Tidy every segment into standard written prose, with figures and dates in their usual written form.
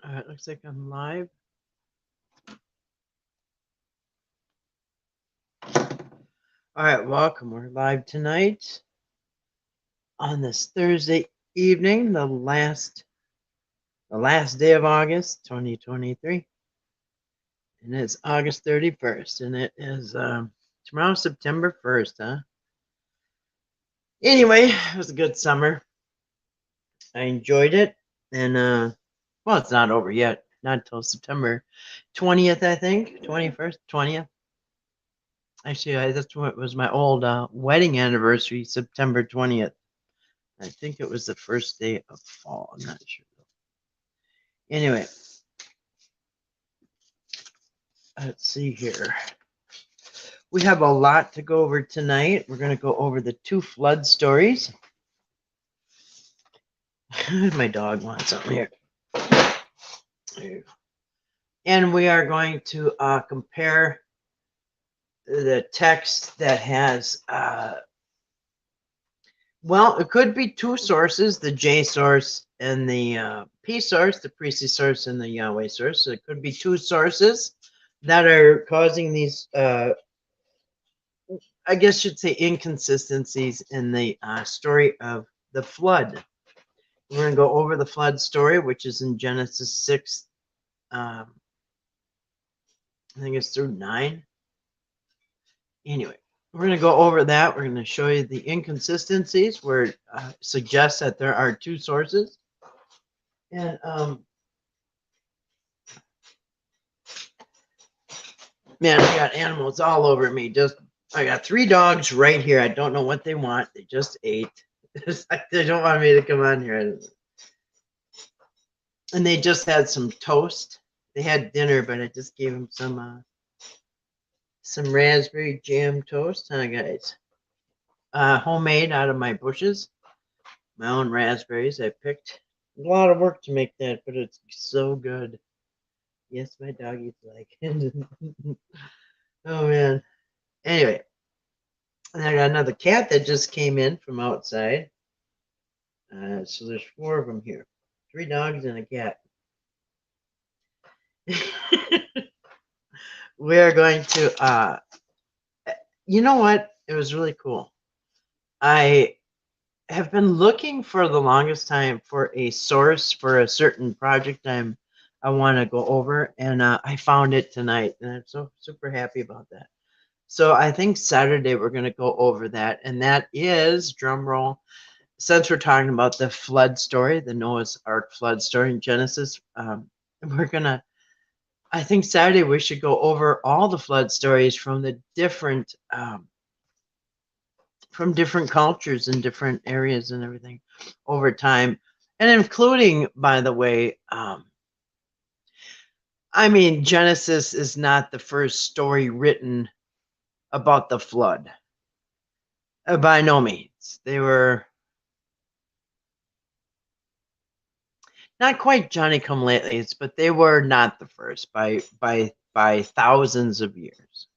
All right, looks like I'm live. All right, welcome. We're live tonight on this Thursday evening, the last day of August, 2023, and it's August 31st, and it is tomorrow, September 1st, huh? Anyway, it was a good summer. I enjoyed it, and well, it's not over yet. Not until September 20th, I think, 21st, 20th. Actually, that's what was my old wedding anniversary, September 20th. I think it was the first day of fall. I'm not sure. Anyway, let's see here. We have a lot to go over tonight. We're going to go over the 2 flood stories. My dog wants something here. And we are going to compare the text that has, well, it could be 2 sources, the J source and the P source, the Priestly source and the Yahweh source. So it could be 2 sources that are causing these, I guess you'd say, inconsistencies in the story of the flood. We're going to go over the flood story, which is in Genesis 6, I think it's through 9. Anyway, we're going to go over that. We're going to show you the inconsistencies where it suggests that there are 2 sources. And man, I got animals all over me. I got 3 dogs right here. I don't know what they want. They just ate. It's like they don't want me to come on here. And they just had some toast. They had dinner, but I just gave them some raspberry jam toast, huh, guys? Homemade out of my bushes. My own raspberries I picked. A lot of work to make that, but it's so good. Yes, my doggies like it. Oh, man. Anyway, and I got another cat that just came in from outside. So there's 4 of them here. 3 dogs and a cat. We are going to, you know what? It was really cool. I have been looking for the longest time for a source for a certain project I want to go over, and I found it tonight, and I'm so super happy about that. So I think Saturday we're going to go over that, and that is, drum roll, since we're talking about the flood story, the Noah's Ark flood story in Genesis, we're going to, I think Saturday we should go over all the flood stories from the different from different cultures and different areas and everything over time, and including, by the way, I mean, Genesis is not the first story written about the flood. By no means. They were not quite Johnny come latelys, but they were not the first by thousands of years.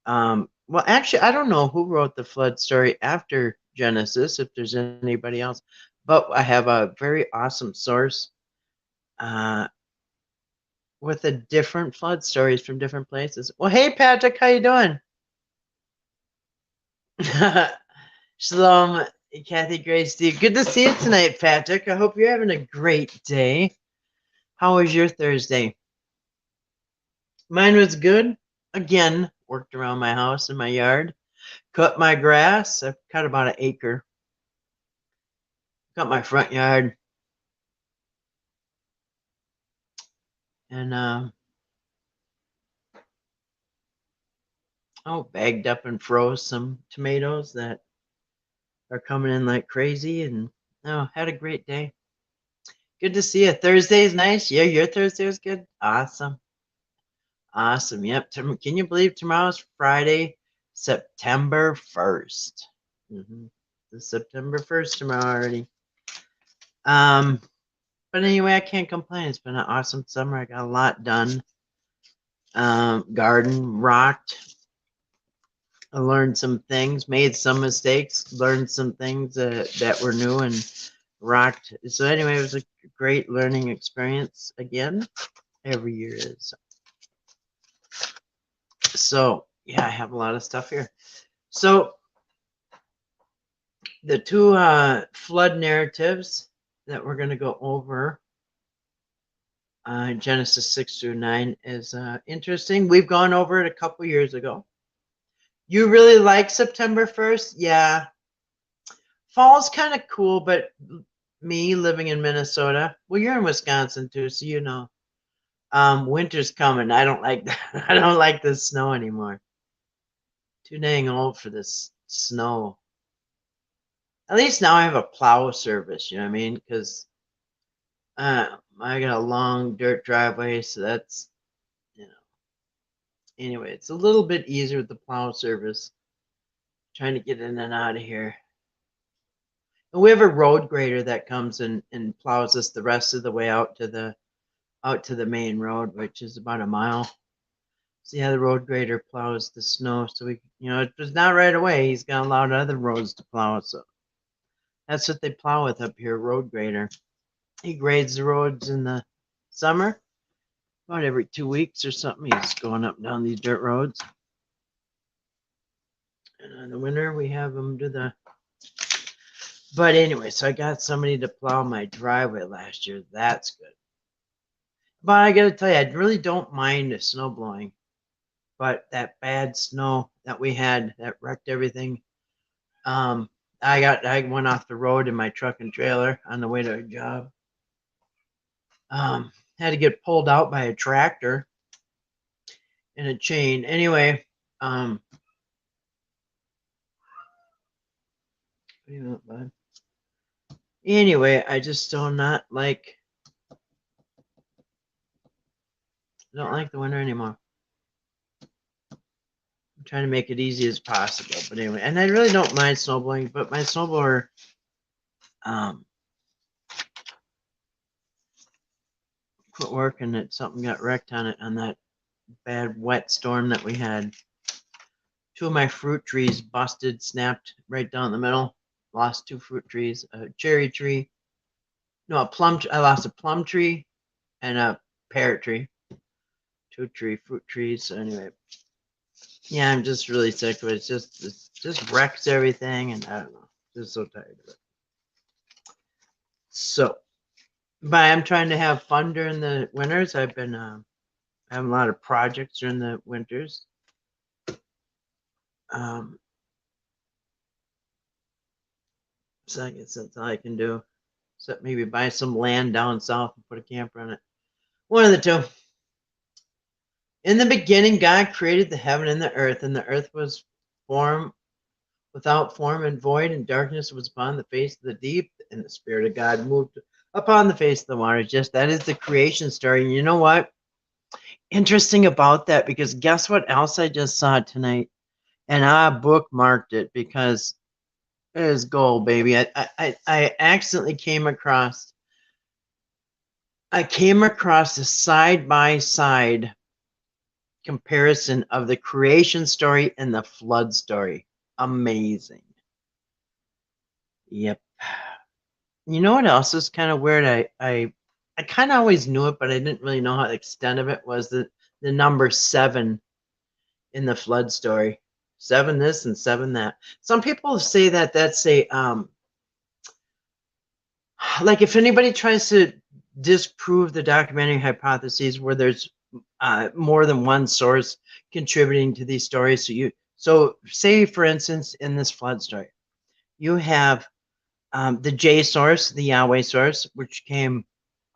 Well, actually, I don't know who wrote the flood story after Genesis, if there's anybody else, but I have a very awesome source with a different flood stories from different places. Well, hey, Patrick, how you doing? Shalom, Kathy, Grace, Steve. Good to see you tonight, Patrick. I hope you're having a great day. How was your Thursday? Mine was good. Again, worked around my house and my yard. Cut my grass. I've cut about an acre. Cut my front yard. And, bagged up and froze some tomatoes that are coming in like crazy. And, had a great day. Good to see you. Thursday is nice. Yeah, your Thursday was good. Awesome. Awesome. Yep. Can you believe tomorrow's Friday, September 1st? It's September 1st tomorrow already. But anyway, I can't complain. It's been an awesome summer. I got a lot done. Garden rocked. I learned some things, made some mistakes, learned some things that were new and rocked. So anyway, it was a great learning experience again. Every year is. So yeah, I have a lot of stuff here. So the two flood narratives that we're going to go over, Genesis 6 through 9, is interesting. We've gone over it a couple years ago. You really like September 1st? Yeah. Fall's kind of cool, but me living in Minnesota, well, you're in Wisconsin too, so you know. Winter's coming. I don't like that. I don't like the snow anymore. Too dang old for this snow. At least now I have a plow service, you know what I mean? Because I got a long dirt driveway, so that's, you know. Anyway, it's a little bit easier with the plow service. Trying to get in and out of here. And we have a road grader that comes and plows us the rest of the way out to the main road, which is about a mile. So yeah, the road grader plows the snow. So we, it was not right away. He's got a lot of other roads to plow. So that's what they plow with up here, road grader. He grades the roads in the summer, about every 2 weeks or something. He's going up and down these dirt roads. And in the winter, we have him do the. But anyway, so I got somebody to plow my driveway last year. That's good. But I got to tell you, I really don't mind the snow blowing. But that bad snow that we had that wrecked everything. I went off the road in my truck and trailer on the way to a job. Had to get pulled out by a tractor in a chain. Anyway, what do you want, bud? Anyway, I just don't like the winter anymore. I'm trying to make it easy as possible. But anyway, and I really don't mind snowblowing, but my snowblower quit working. Something got wrecked on it on that bad wet storm that we had. 2 of my fruit trees busted, snapped right down the middle. Lost 2 fruit trees, a cherry tree. No, I lost a plum tree and a pear tree. 2 fruit trees. So anyway, yeah, I'm just really sick of it. It just wrecks everything, and I don't know. Just so tired of it. So, but I'm trying to have fun during the winters. I've been having a lot of projects during the winters. So I guess that's all I can do. Except maybe buy some land down south and put a camper on it. One of the two. In the beginning, God created the heaven and the earth was without form and void, and darkness was upon the face of the deep, and the Spirit of God moved upon the face of the waters. Just that is the creation story. And you know what? Interesting about that, because guess what else I just saw tonight? And I bookmarked it because it is gold, baby. I accidentally came across a side-by-side comparison of the creation story and the flood story. Amazing. Yep. You know what else is kind of weird? I kind of always knew it, but I didn't really know how the extent of it was. The number 7 in the flood story. 7 this and 7 that. Some people say that that's a like if anybody tries to disprove the documentary hypotheses where there's more than one source contributing to these stories. So say for instance in this flood story, you have the J source, the Yahweh source, which came,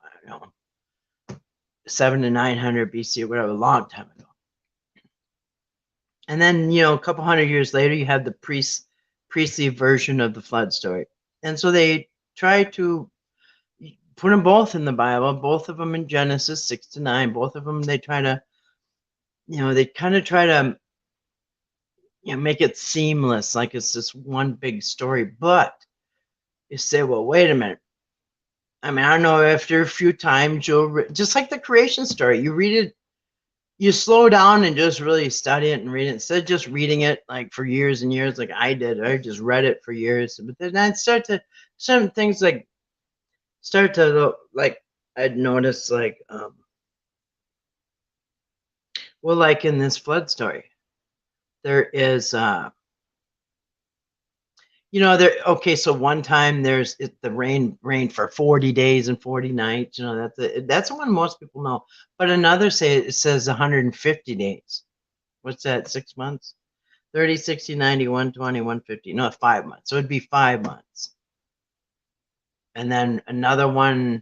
I don't know, 700 to 900 BC or whatever, a long time ago. And then, a couple hundred years later, you have the priestly version of the flood story. And so they try to put them both in the Bible, both of them in Genesis 6 to 9, both of them, they try to, they kind of try to make it seamless, like it's this one big story. But you say, well, wait a minute. I mean, I don't know, after a few times, just like the creation story, you read it, you slow down and just really study it and read it instead of just reading it like for years and years, like I did. I just read it for years, but then I start to some things like start to like, I'd notice like, well, like in this flood story, there is, there. Okay, so one time the rain for 40 days and 40 nights. That's the one most people know. But another it says 150 days. What's that? 6 months? 30, 60, 90, 120, 150. No, 5 months. So it'd be 5 months. And then another one.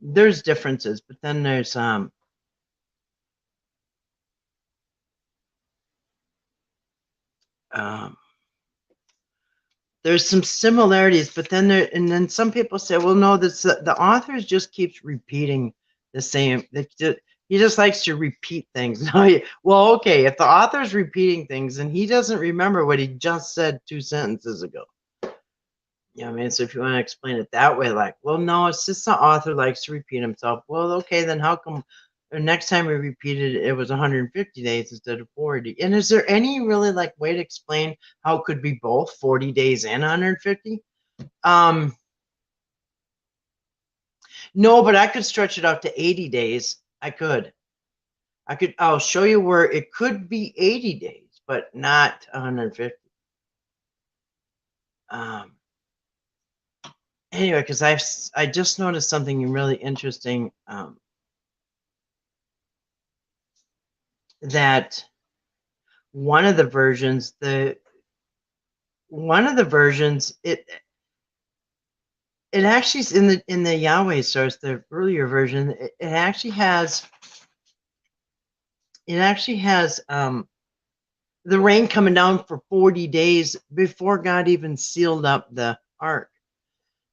There's differences, but then there's there's some similarities, but then some people say, well, no, the author just keeps repeating the same. He just likes to repeat things. Well, okay, if the author's repeating things and he doesn't remember what he just said 2 sentences ago. I mean, so if you want to explain it that way, like, well, no, it's just the author likes to repeat himself. Well, okay, then how come the next time we repeated it was 150 days instead of 40? And is there any really like way to explain how it could be both 40 days and 150? No, but I could stretch it out to 80 days. I'll show you where it could be 80 days, but not 150. Anyway, because I just noticed something really interesting, that one of the versions it actually is in the Yahweh source, the earlier version, it actually has the rain coming down for 40 days before God even sealed up the ark.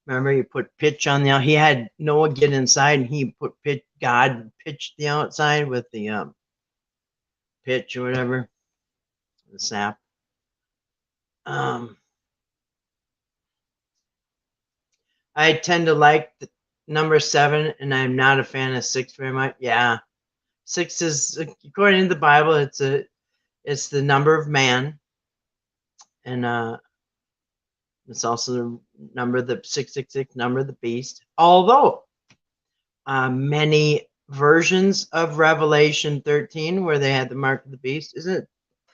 Remember, he put pitch on he had Noah get inside, and he put God pitched the outside with the pitch or whatever, the sap. I tend to like the number 7, and I'm not a fan of 6 very much. Yeah, 6 is, according to the Bible, it's the number of man, and it's also the number, the 666 number of the beast. Although many versions of Revelation 13, where they had the mark of the beast, is it? I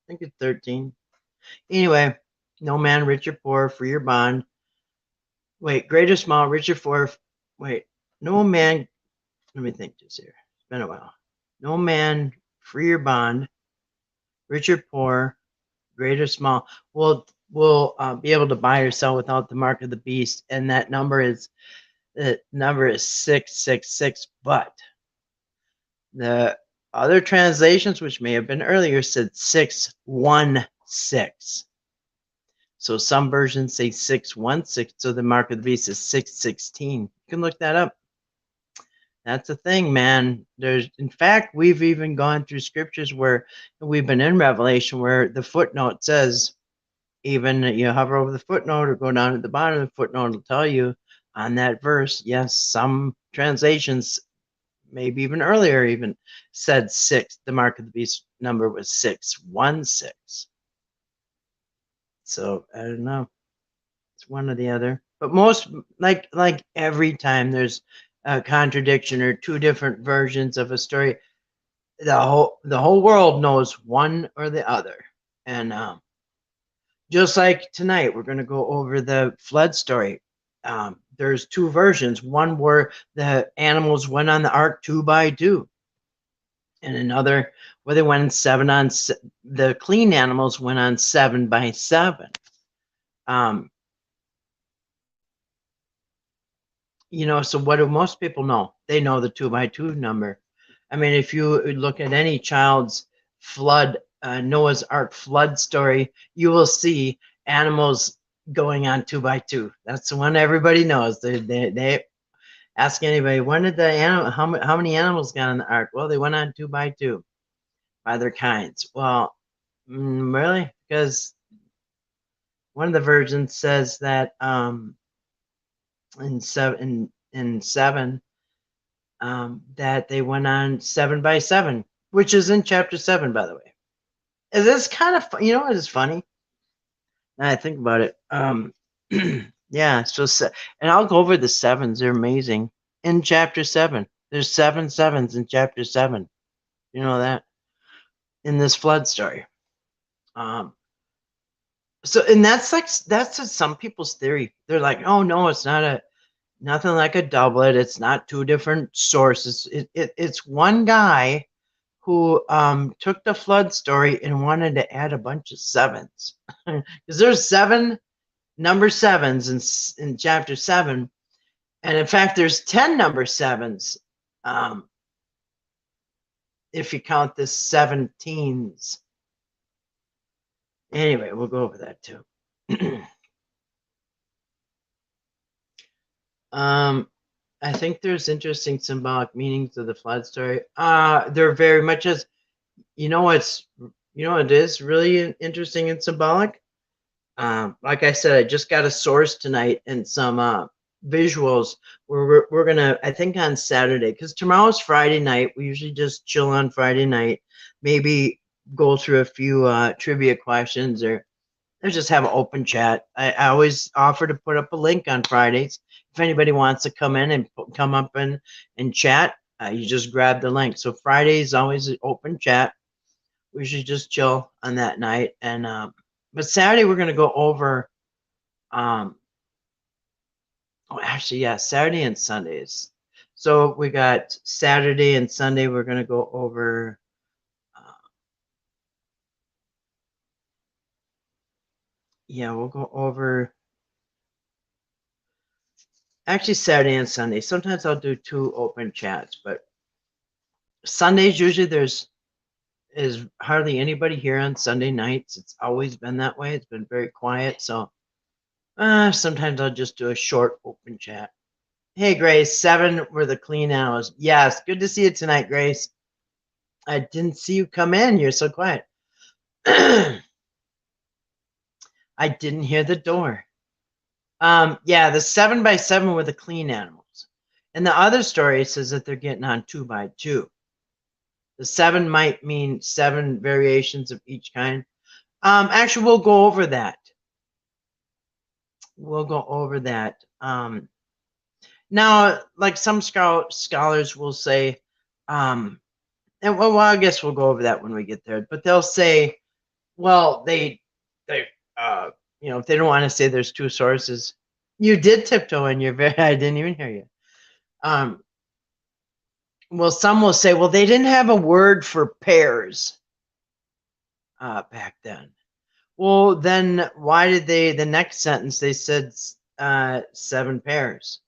think it's 13. Anyway, no man, rich or poor, free or bond. Wait, great or small, rich or poor. Wait, no man. Let me think this here. It's been a while. No man, free or bond, rich or poor, great or small, will be able to buy or sell without the mark of the beast, and that number is 666. But the other translations, which may have been earlier, said 616. So some versions say 616. So the mark of the beast is 616. You can look that up. That's the thing, man. In fact, we've even gone through scriptures where we've been in Revelation where the footnote says, even you hover over the footnote or go down to the bottom of the footnote, it'll tell you on that verse. Yes, some translations, maybe even earlier, even said 6. The mark of the beast number was 616. So I don't know. It's one or the other. But most, like every time there's a contradiction or 2 different versions of a story, the whole world knows one or the other. And just like tonight, we're going to go over the flood story. There's 2 versions. One where the animals went on the ark 2 by 2, and another where they went 7 on. The clean animals went on 7 by 7. So what do most people know? They know the 2 by 2 number. I mean, if you look at any child's flood, Noah's Ark flood story, you will see animals going on 2 by 2. That's the one everybody knows. They ask anybody, when did how many animals got on the ark? Well, they went on 2 by 2 by their kinds. Well, really? Because one of the versions says that in 7 that they went on 7 by 7, which is in chapter 7, by the way. Is this kind of, it is funny now I think about it. Yeah, so and I'll go over the sevens. They're amazing. In chapter 7, there's 7 sevens in chapter 7. You know that in this flood story. Um, so and that's some people's theory. They're like, oh no, it's nothing like a doublet. It's not two different sources. It's one guy who took the flood story and wanted to add a bunch of sevens because there's number sevens in chapter 7, and in fact there's 10 number sevens if you count the 17s. Anyway, we'll go over that too. I think there's interesting symbolic meanings of the flood story. They're very much as you know it is really interesting and symbolic. Like I said, I just got a source tonight and some visuals where we're gonna, I think on Saturday, because tomorrow's Friday night. We usually just chill on Friday night, maybe go through a few trivia questions or just have an open chat. I always offer to put up a link on Fridays. If anybody wants to come in and come up and chat, you just grab the link. So Friday is always an open chat. We should just chill on that night. And but Saturday we're gonna go over actually, yeah, Saturday and Sundays. So we got Saturday and Sunday we're gonna go over yeah, we'll go over actually Saturday and Sunday. Sometimes I'll do 2 open chats, but Sundays usually is hardly anybody here on Sunday nights. It's always been that way. It's been very quiet. So sometimes I'll just do a short open chat. Hey, Grace, 7 were the clean hours. Yes, good to see you tonight, Grace. I didn't see you come in. You're so quiet. I didn't hear the door. Yeah, the 7 by 7 were the clean animals. And the other story says that they're getting on 2 by 2. The 7 might mean 7 variations of each kind. Actually, we'll go over that. We'll go over that. Now, like some scholars will say, and well, I guess we'll go over that when we get there. But they'll say, well, they, if they don't want to say there's 2 sources, you did tiptoe in your very. I didn't even hear you. Well, some will say, well, they didn't have a word for pairs back then. Well, then why did the next sentence, they said 7 pairs?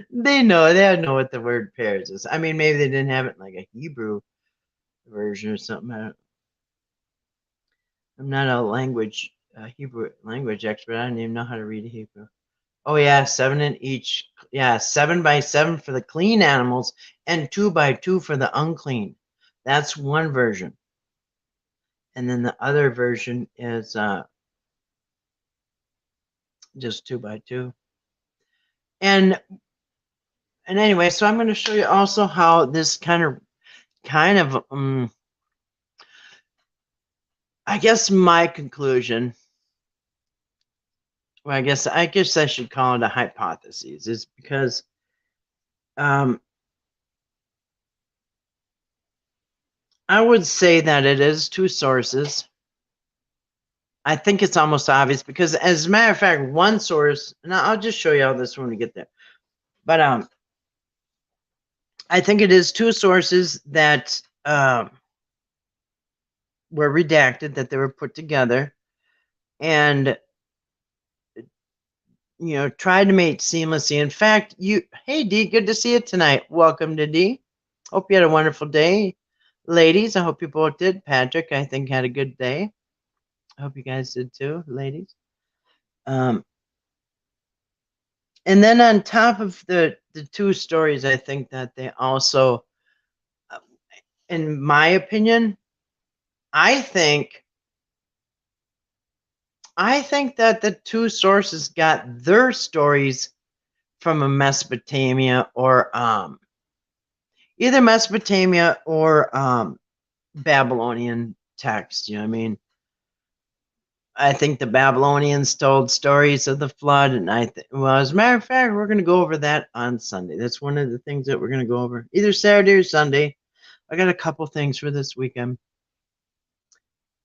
They know what the word pairs is. I mean, maybe they didn't have it in like a Hebrew version or something. I'm not a Hebrew language expert. I don't even know how to read a Hebrew. Oh yeah, 7 in each. Yeah, 7 by 7 for the clean animals and 2 by 2 for the unclean. That's one version. And then the other version is just 2 by 2. And anyway, so I'm going to show you also how this kind of I guess my conclusion, well, I guess I should call it a hypothesis, is because I would say that it is 2 sources. I think it's almost obvious because, as a matter of fact, one source, and I'll just show you all this when we get there. But I think it is 2 sources that were redacted, that they were put together, and tried to make seamlessly. In fact, hey D, good to see you tonight. Welcome to D. Hope you had a wonderful day, ladies. I hope you both did. Patrick, I think, had a good day. I hope you guys did too, ladies. And then on top of the 2 stories, I think that they also, in my opinion, I think that the 2 sources got their stories from a Mesopotamia or either Mesopotamia or Babylonian text. You know what I mean? I think the Babylonians told stories of the flood, and well, as a matter of fact, we're going to go over that on Sunday. That's one of the things that we're going to go over, either Saturday or Sunday. I got a couple things for this weekend.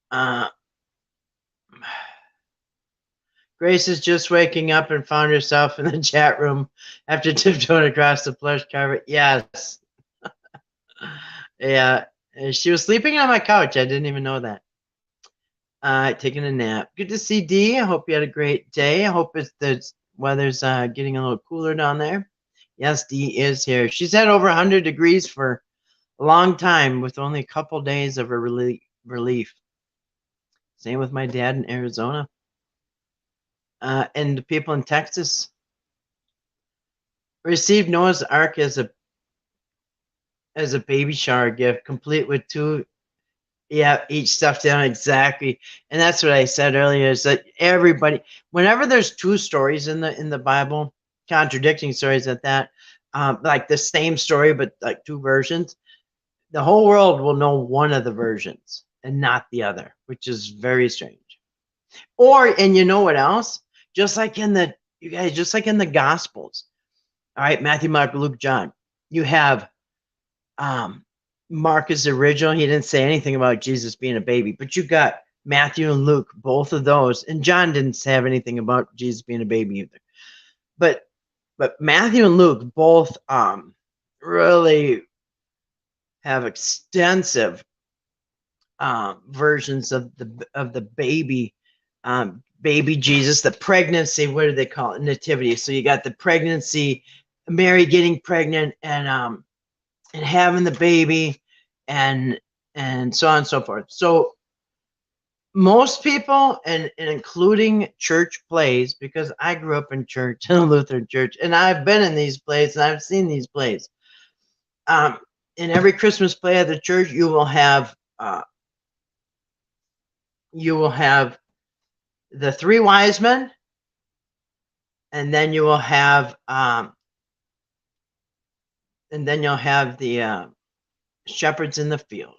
Uh, Grace is just waking up and found herself in the chat room after tiptoeing across the plush carpet. Yes. Yeah. She was sleeping on my couch. I didn't even know that. Taking a nap. Good to see Dee. I hope you had a great day. I hope the weather's getting a little cooler down there. Yes, Dee is here. She's had over 100 degrees for a long time with only a couple days of a relief. Same with my dad in Arizona. And the people in Texas received Noah's Ark as a baby shower gift, complete with two, each stuffed down exactly. And that's what I said earlier, is that everybody, whenever there's two stories in the Bible, contradicting stories at that, like the same story but like two versions, the whole world will know one of the versions and not the other, which is very strange. And you know what else? Just like in the Gospels, all right, Matthew, Mark, Luke, John, you have Mark is the original. He didn't say anything about Jesus being a baby, but you got Matthew and Luke, both of those, and John didn't have anything about Jesus being a baby either. But Matthew and Luke both really have extensive versions of the baby baby Jesus, the pregnancy. What do they call it? Nativity. So you got the pregnancy, Mary getting pregnant, and having the baby, and so on and so forth. So most people, and including church plays, because I grew up in church, in a Lutheran church, and I've been in these plays and I've seen these plays. In every Christmas play at the church, you will have the three wise men, and then you will have the shepherds in the field.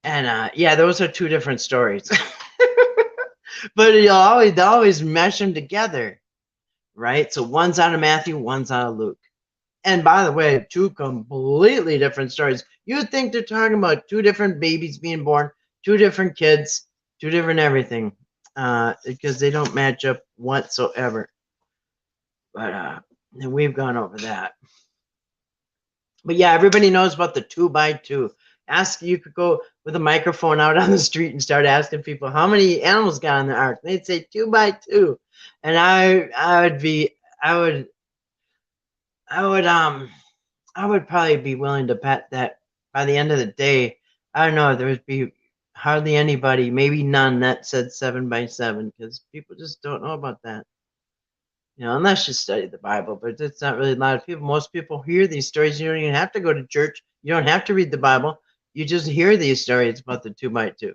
And those are two different stories. But they'll always mesh them together, right? So one's out of Matthew, one's out of Luke. And by the way, two completely different stories. You'd think they're talking about two different babies being born, two different kids, two different everything, because they don't match up whatsoever. But we've gone over that. But yeah, everybody knows about the 2x2. You could go with a microphone out on the street and start asking people how many animals got on the ark. They'd say 2x2, and I would probably be willing to bet that by the end of the day, I don't know, there would be hardly anybody, maybe none, that said 7x7, because people just don't know about that. Unless you study the Bible, but it's not really a lot of people. Most people hear these stories. You don't even have to go to church. You don't have to read the Bible. You just hear these stories about the 2x2.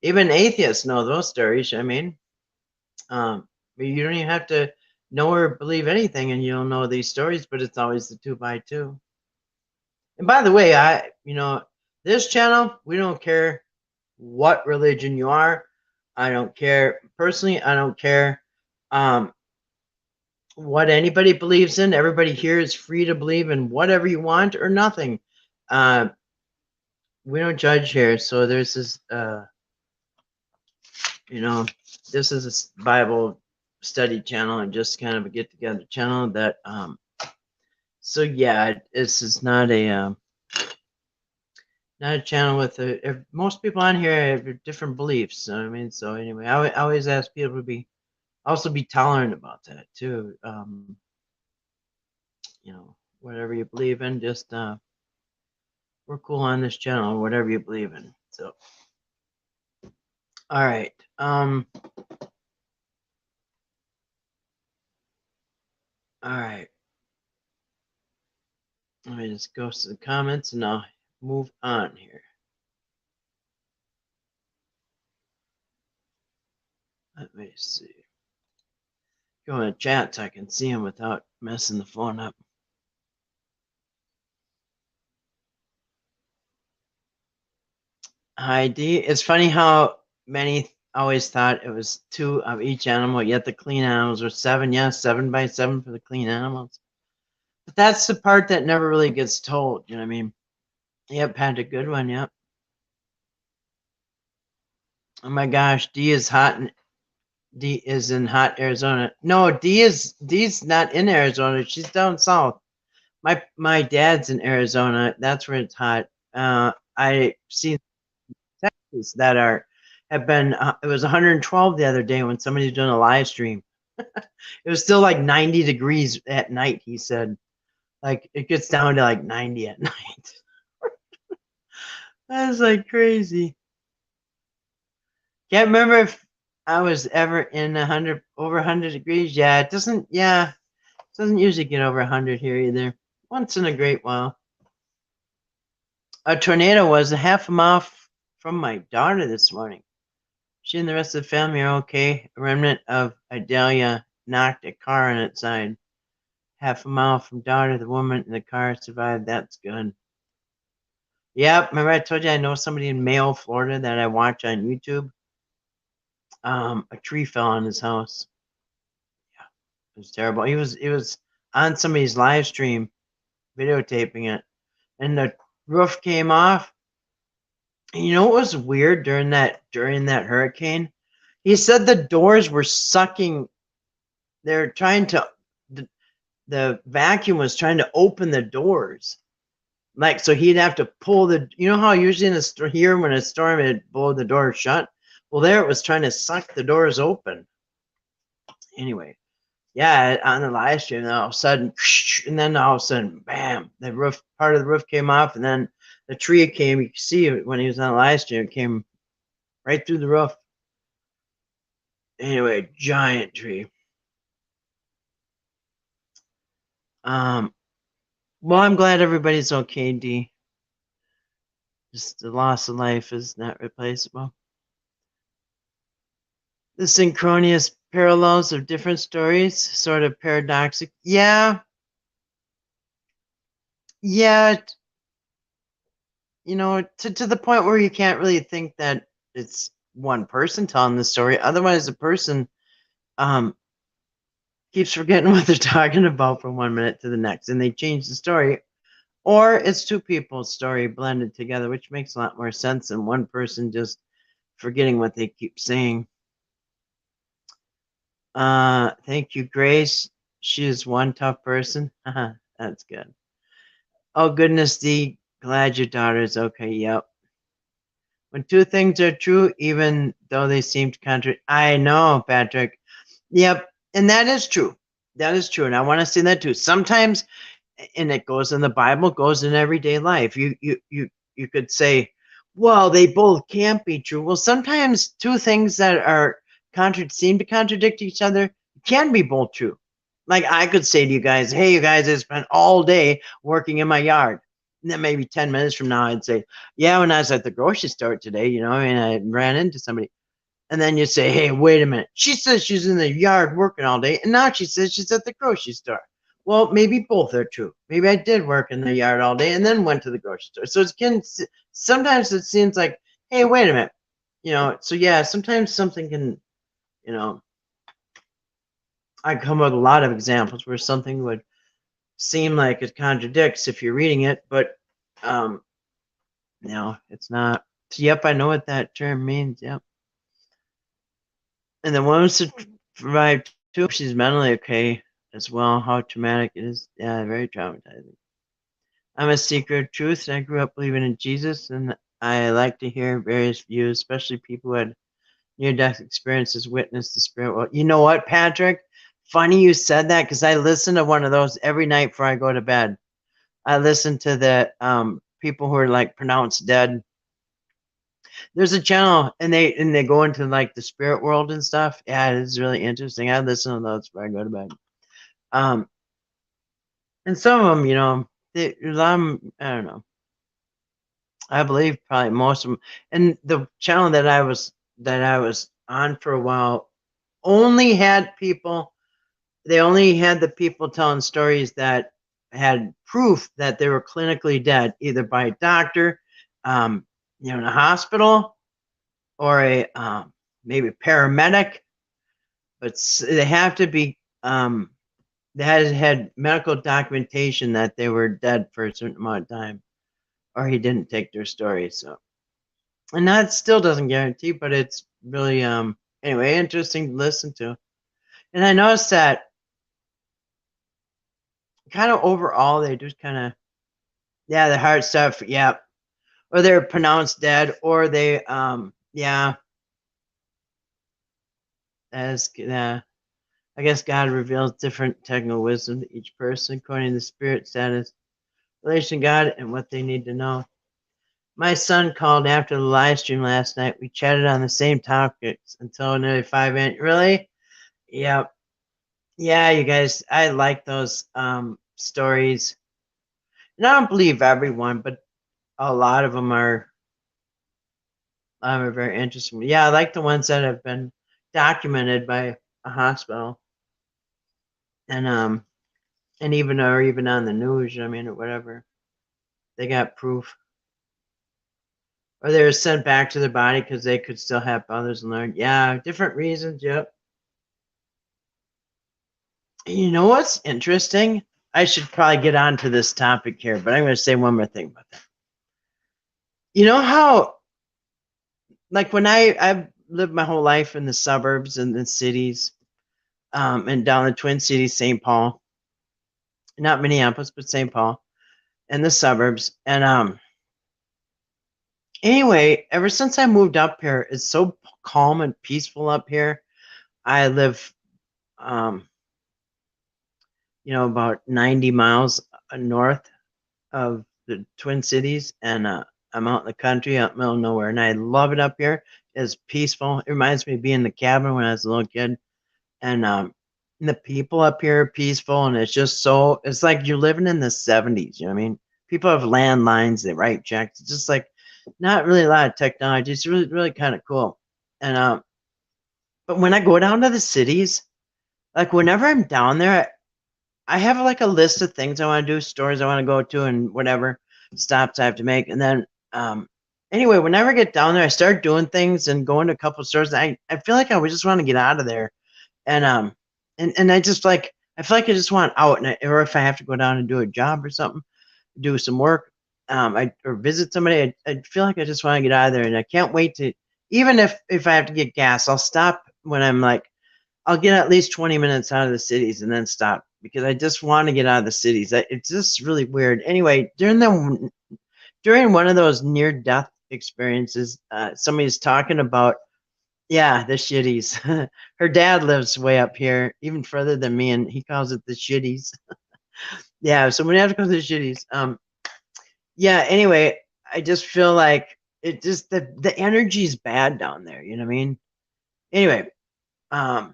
Even atheists know those stories. I mean, but you don't even have to know or believe anything, and you'll know these stories. But it's always the 2x2. And by the way, this channel, we don't care what religion you are. I don't care personally. I don't care what anybody believes in. Everybody here is free to believe in whatever you want or nothing. We don't judge here. So there's this, this is a Bible study channel and just kind of a get together channel that, so yeah, this is not a channel with most people on here have different beliefs. So anyway, I always ask people to also be tolerant about that too. Whatever you believe in, just we're cool on this channel, whatever you believe in. So all right. All right. Let me just go to the comments and I'll move on here. Let me see. Go in the chat so I can see them without messing the phone up. Hi, D. It's funny how many always thought it was 2 of each animal, yet the clean animals were 7. Yes, 7 by 7 for the clean animals. But that's the part that never really gets told. You know what I mean? Yep, had a good one. Yep. Oh my gosh, D is hot and D is in hot Arizona. No, D's not in Arizona. She's down south. My dad's in Arizona. That's where it's hot. I see Texas that have been. It was 112 the other day when somebody was doing a live stream. It was still like 90 degrees at night. He said, like it gets down to like 90 at night. That's like crazy. Can't remember if I was ever in over 100 degrees. Yeah, it doesn't. Yeah, it doesn't usually get over 100 here either. Once in a great while. A tornado was a half a mile from my daughter this morning. She and the rest of the family are okay. A remnant of Idalia knocked a car on its side. Half a mile from daughter, the woman in the car survived. That's good. Yep, remember I told you I know somebody in Mayo, Florida that I watch on YouTube? A tree fell on his house. Yeah, it was terrible. He was on somebody's live stream videotaping it, and the roof came off. And you know what was weird during that hurricane? He said the doors were sucking. They're trying to the vacuum was trying to open the doors. Like, so he'd have to pull you know how usually in here when a storm it'd blow the doors shut? Well, there it was trying to suck the doors open. Anyway, yeah, on the live stream, then all of a sudden, and then all of a sudden, bam, part of the roof came off, and then the tree came. You can see it when he was on the live stream, it came right through the roof. Anyway, giant tree. Well, I'm glad everybody's okay, D. Just the loss of life is not replaceable. The synchronous parallels of different stories, sort of paradoxic. Yeah. Yeah. You know, to the point where you can't really think that it's one person telling the story. Otherwise, the person keeps forgetting what they're talking about from 1 minute to the next, and they change the story. Or it's two people's story blended together, which makes a lot more sense than one person just forgetting what they keep saying. Thank you, Grace. She is one tough person. That's good. Oh, goodness, D. Glad your daughter is okay. Yep. When two things are true, even though they seem to contradict. I know, Patrick. Yep. And that is true. That is true. And I want to say that too. Sometimes, and it goes in the Bible, goes in everyday life. You could say, well, they both can't be true. Well, sometimes two things that are seem to contradict each other can be both true. Like I could say to you guys, hey, you guys, I spent all day working in my yard. And then maybe 10 minutes from now, I'd say, yeah, when I was at the grocery store today, you know, and I ran into somebody. And then you say, hey, wait a minute. She says she's in the yard working all day. And now she says she's at the grocery store. Well, maybe both are true. Maybe I did work in the yard all day and then went to the grocery store. So sometimes it seems like, hey, wait a minute. You know, so yeah, sometimes something can, you know, I come with a lot of examples where something would seem like it contradicts if you're reading it, but no, it's not. Yep, I know what that term means. Yep. And the woman survived too. She's mentally okay as well. How traumatic it is. Yeah, very traumatizing. I'm a seeker of truth, and I grew up believing in Jesus, and I like to hear various views, especially people who had near-death experiences, witness the spirit. Well, you know what, Patrick? Funny you said that because I listen to one of those every night before I go to bed. I listen to the people who are like pronounced dead. There's a channel and they go into like the spirit world and stuff. Yeah, it's really interesting. I listen to those before I go to bed. And some of them, you know, a lot of them, I don't know. I believe probably most of them. And the channel that I was on for a while only had people. They only had the people telling stories that had proof that they were clinically dead, either by a doctor, you know, in a hospital, or a maybe paramedic, but they have to be they had medical documentation that they were dead for a certain amount of time, or he didn't take their story. So, and that still doesn't guarantee, but it's really anyway interesting to listen to. And I noticed that kind of overall they just kind of yeah the hard stuff yeah, or they're pronounced dead, or they yeah as I guess God reveals different technical wisdom to each person according to the spirit status, relation to God, and what they need to know. My son called after the live stream last night. We chatted on the same topics until nearly 5 a.m. Really? Yeah. Yeah, you guys, I like those stories. And I don't believe everyone, but a lot of them are very interesting. Yeah, I like the ones that have been documented by a hospital. And even or even on the news, I mean, or whatever. They got proof. Or they were sent back to their body because they could still help others learn. Yeah, different reasons. Yep. You know what's interesting? I should probably get onto this topic here, but I'm going to say one more thing about that. You know how, like, when I've lived my whole life in the suburbs and the cities, and down the Twin Cities, St. Paul, not Minneapolis, but St. Paul, and the suburbs. And anyway, ever since I moved up here, it's so calm and peaceful up here. I live, um, about 90 miles north of the Twin Cities, and I'm out in the country, out in the middle of nowhere, and I love it up here. It's peaceful. It reminds me of being in the cabin when I was a little kid, and the people up here are peaceful, and it's just so. It's like you're living in the '70s. You know what I mean? People have landlines, they write checks. It's just like not really a lot of technology. It's really, really kind of cool. And but when I go down to the cities, like whenever I'm down there, I have like a list of things I want to do, stores I want to go to, and whatever stops I have to make. And then, anyway, whenever I get down there, I start doing things and going to a couple of stores. I feel like I would just want to get out of there, and and I just like I feel like I just want out, or if I have to go down and do a job or something, do some work, or visit somebody, I feel like I just want to get out of there, and I can't wait to even if I have to get gas, I'll stop when I'm like I'll get at least 20 minutes out of the cities and then stop because I just want to get out of the cities. It's just really weird. Anyway, during one of those near death experiences, somebody's talking about yeah the shitties. Her dad lives way up here, even further than me, and he calls it the shitties. Yeah, so we have to go to the shitties. Yeah. Anyway, I just feel like it just the energy's bad down there. You know what I mean? Anyway, um,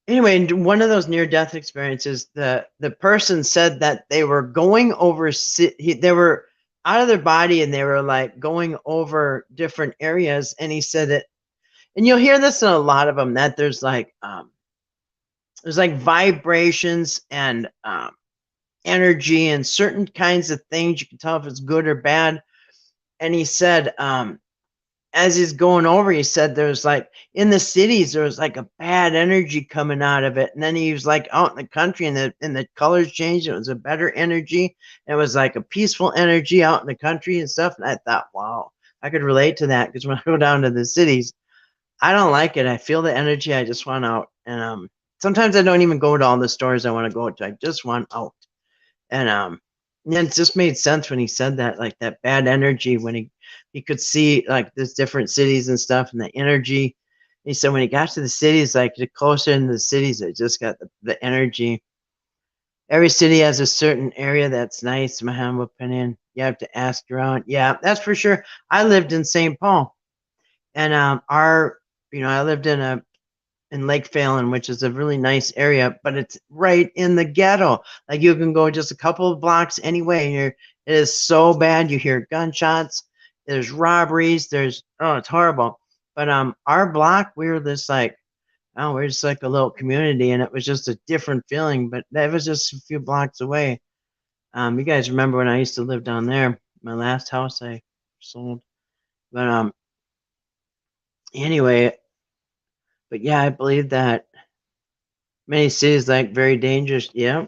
in one of those near death experiences, the person said that they were going over they were out of their body and they were like going over different areas, and he said that, and you'll hear this in a lot of them, that there's like vibrations and energy and certain kinds of things you can tell if it's good or bad. And he said as he's going over, he said there's like in the cities there was like a bad energy coming out of it, and then he was like out in the country, and the colors changed. It was a better energy. It was like a peaceful energy out in the country and stuff. And I thought, wow, I could relate to that because when I go down to the cities, I don't like it. I feel the energy. I just want out, and sometimes I don't even go to all the stores I want to go to. I just want out, and yeah, it just made sense when he said that, like that bad energy when he could see like there's different cities and stuff and the energy. He said when he got to the cities, like the closer into the cities, it just got the energy. Every city has a certain area that's nice, in my humble opinion. You have to ask around. Yeah, that's for sure. I lived in St. Paul, and I lived in Lake Phalen, which is a really nice area, but it's right in the ghetto. Like you can go just a couple of blocks anyway, and it is so bad. You hear gunshots, there's robberies, it's horrible. But our block, we were this like we're just like a little community, and it was just a different feeling. But that was just a few blocks away. You guys remember when I used to live down there? My last house I sold, but Anyway, but yeah, I believe that many cities like very dangerous. Yeah.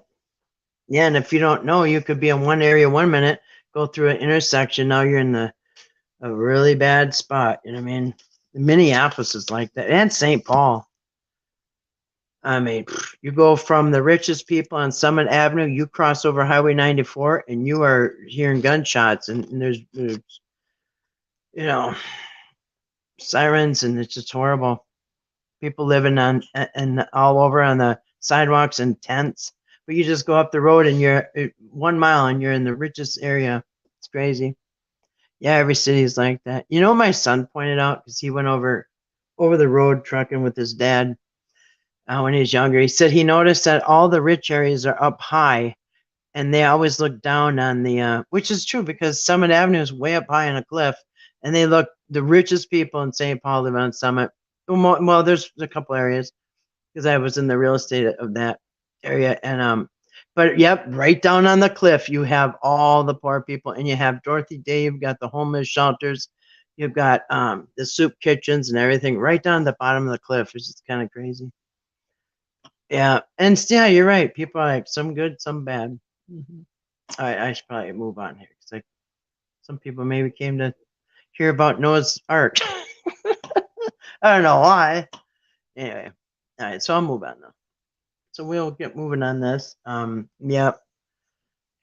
Yeah, and if you don't know, you could be in one area 1 minute, go through an intersection, now you're in a really bad spot. You know what I mean? Minneapolis is like that, and St. Paul. I mean, you go from the richest people on Summit Avenue, you cross over Highway 94, and you are hearing gunshots, and there's you know sirens, and it's just horrible. People living on and all over on the sidewalks in tents. But you just go up the road, and you're 1 mile, and you're in the richest area. It's crazy. Yeah, every city is like that. You know, my son pointed out because he went over the road trucking with his dad when he was younger. He said he noticed that all the rich areas are up high, and they always look down on the which is true because Summit Avenue is way up high on a cliff, and they look the richest people in St. Paul live on Summit. Well, there's a couple areas because I was in the real estate of that area, and but yep, right down on the cliff, you have all the poor people, and you have Dorothy Day. You've got the homeless shelters, you've got the soup kitchens and everything right down at the bottom of the cliff. It's just kind of crazy. Yeah, and yeah, you're right. People are like some good, some bad. I should probably move on here because like some people maybe came to hear about Noah's Ark. I don't know why. Anyway, all right, so I'll move on now. So we'll get moving on this. Yep,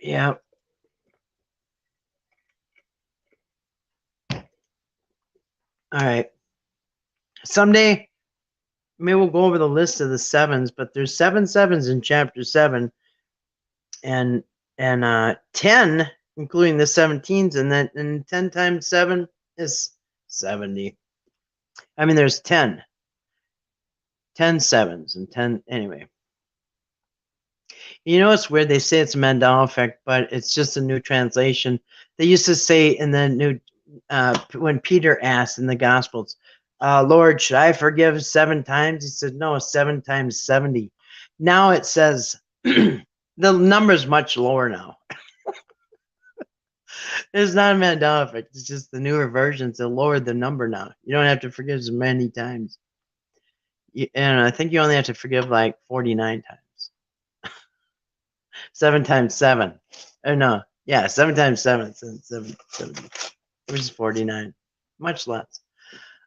yep. All right. Someday, maybe we'll go over the list of the sevens, but there's seven sevens in chapter 7, and 10, including the 17s, and then and 10 times 7 is 70. I mean, there's 10 sevens and 10 anyway. You know, it's weird. They say it's a Mandela effect, but it's just a new translation. They used to say in the new, when Peter asked in the Gospels, Lord, should I forgive 7 times? He said, no, 7 times 70. Now it says the number is much lower now. It's not a Mandela effect. It's just the newer versions. They lowered the number now. You don't have to forgive as many times. And I think you only have to forgive like 49 times. 7 times 7. Oh, no. Yeah, 7 times 7 is 70, which is 49. Much less.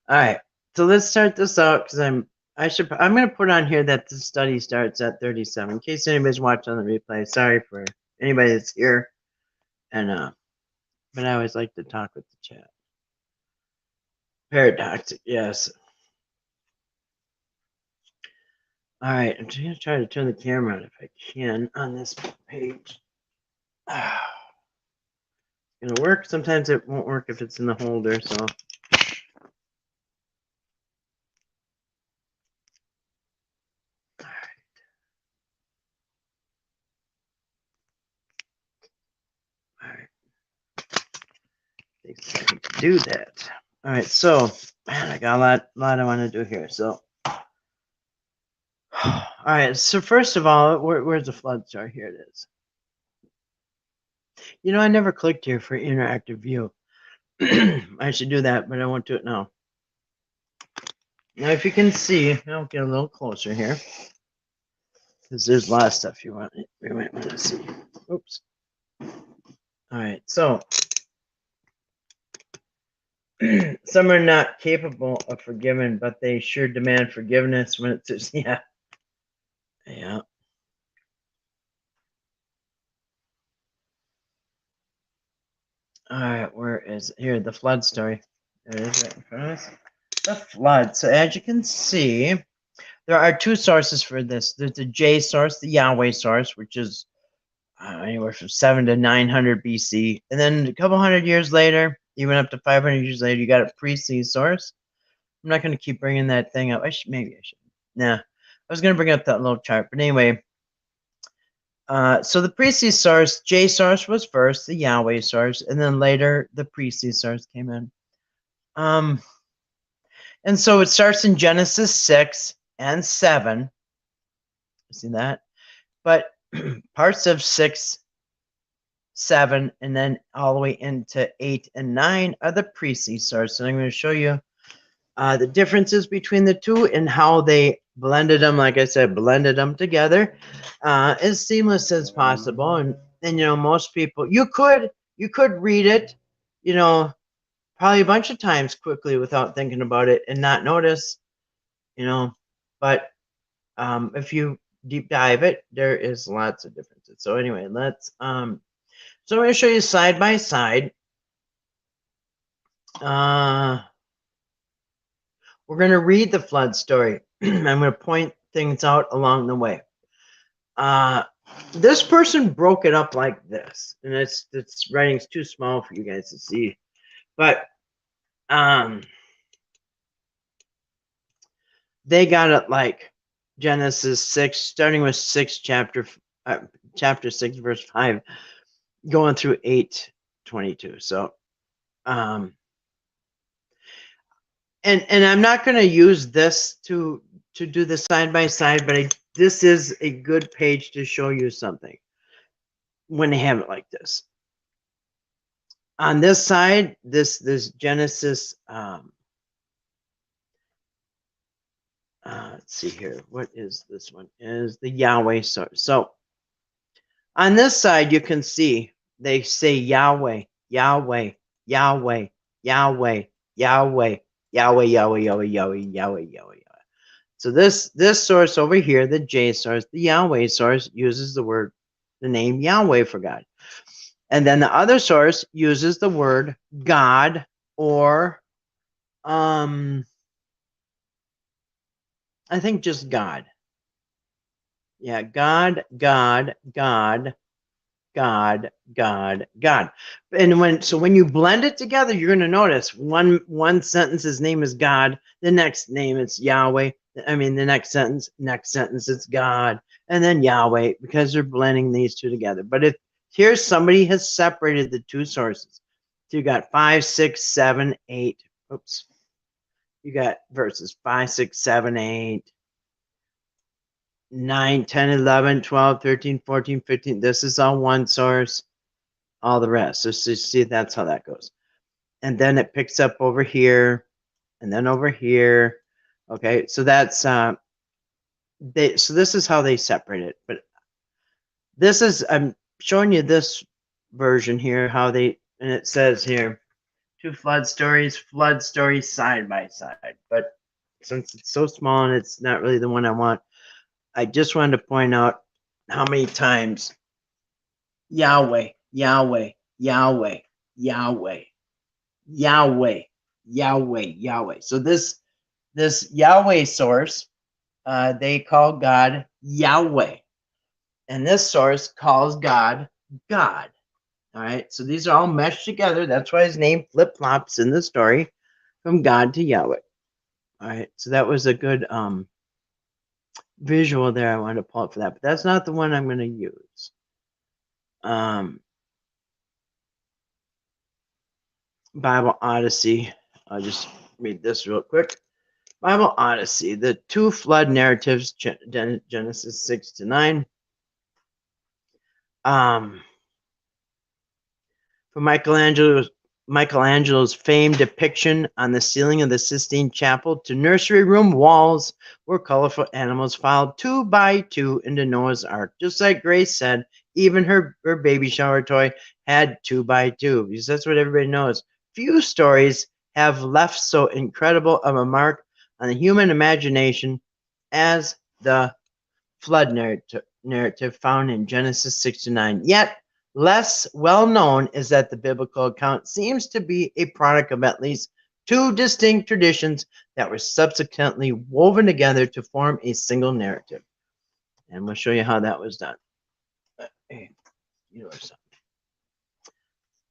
All right. So let's start this out because I'm going to put on here that the study starts at 37 in case anybody's watching on the replay. Sorry for anybody that's here. And but I always like to talk with the chat. Paradoxic, yes. All right, I'm going to try to turn the camera on if I can on this page. It's going to work. Sometimes it won't work if it's in the holder, so. All right. Takes a second to do that. All right, so man, I got a lot I want to do here. So, all right. So first of all, where's the flood chart? Here it is. You know, I never clicked here for interactive view. I should do that, but I won't do it now. Now, if you can see, I'll get a little closer here because there's a lot of stuff you might want to see. Oops. All right, so some are not capable of forgiving, but they sure demand forgiveness when it's just, yeah. All right, where is it? Here, the flood story. There it is right in front of us. The flood. So as you can see, there are 2 sources for this. There's the J source, the Yahweh source, which is anywhere from 7 to 900 BC. And then a couple hundred years later, even up to 500 years later, you got a pre-C source. I'm not going to keep bringing that thing up. Maybe I should. Nah, I was going to bring up that little chart. But anyway, so the pre-C source, J source was first, the Yahweh source, and then later the pre-C source came in. And so it starts in Genesis 6 and 7. See that? But parts of 6, 7, and then all the way into 8 and 9 are the pre-C source. And I'm going to show you the differences between the two and how they blended them, like I said, blended them together as seamless as possible. And you know, most people, you could read it, you know, probably a bunch of times quickly without thinking about it and not notice, you know, but if you deep dive it, there is lots of differences. So anyway, let's so I'm going to show you side by side. We're going to read the flood story. I'm going to point things out along the way. This person broke it up like this, and it's writing's too small for you guys to see, but they got it like Genesis 6, starting with 6 chapter 6 verse 5, going through 8:22. So and I'm not going to use this to do the side by side, but this is a good page to show you something when they have it like this. On this side, this Genesis, let's see here. What is this one? Is the Yahweh source. So on this side, you can see they say Yahweh, Yahweh, Yahweh, Yahweh, Yahweh, Yahweh, Yahweh, Yahweh, Yahweh, Yahweh, Yahweh. So this source over here, the J source, the Yahweh source, uses the name Yahweh for God. And then the other source uses the word God, or I think just God. Yeah, God, God, God, God, God, God. And when you blend it together, you're going to notice one sentence's name is God, the next name it's Yahweh. I mean, the next sentence it's God, and then Yahweh, because they're blending these two together. But if here somebody has separated the two sources, so you got 5, 6, 7, 8. Oops, you got verses 5, 6, 7, 8. 9, 10, 11, 12, 13, 14, 15. This is all one source, all the rest. So see, that's how that goes. And then it picks up over here, and then over here. Okay, so that's so this is how they separate it. But this is, I'm showing you this version here, how they, and it says here, 2 flood stories side by side. But since it's so small and it's not really the one I want, I just wanted to point out how many times Yahweh, Yahweh, Yahweh, Yahweh, Yahweh, Yahweh, Yahweh. So this Yahweh source, they call God Yahweh, and this source calls God God. All right, so these are all meshed together. That's why his name flip flops in the story from God to Yahweh. All right, so that was a good visual there. I wanted to pull up for that, but that's not the one I'm going to use. Bible Odyssey. I'll just read this real quick. Bible Odyssey, the 2 flood narratives, Genesis 6 to 9. From Michelangelo's famed depiction on the ceiling of the Sistine Chapel to nursery room walls where colorful animals filed 2 by 2 into Noah's Ark. Just like Grace said, even her baby shower toy had 2 by 2, because that's what everybody knows. Few stories have left so incredible of a mark on the human imagination as the flood narrative found in Genesis 6 to 9. Yet, less well known is that the biblical account seems to be a product of at least 2 distinct traditions that were subsequently woven together to form a single narrative. And we'll show you how that was done.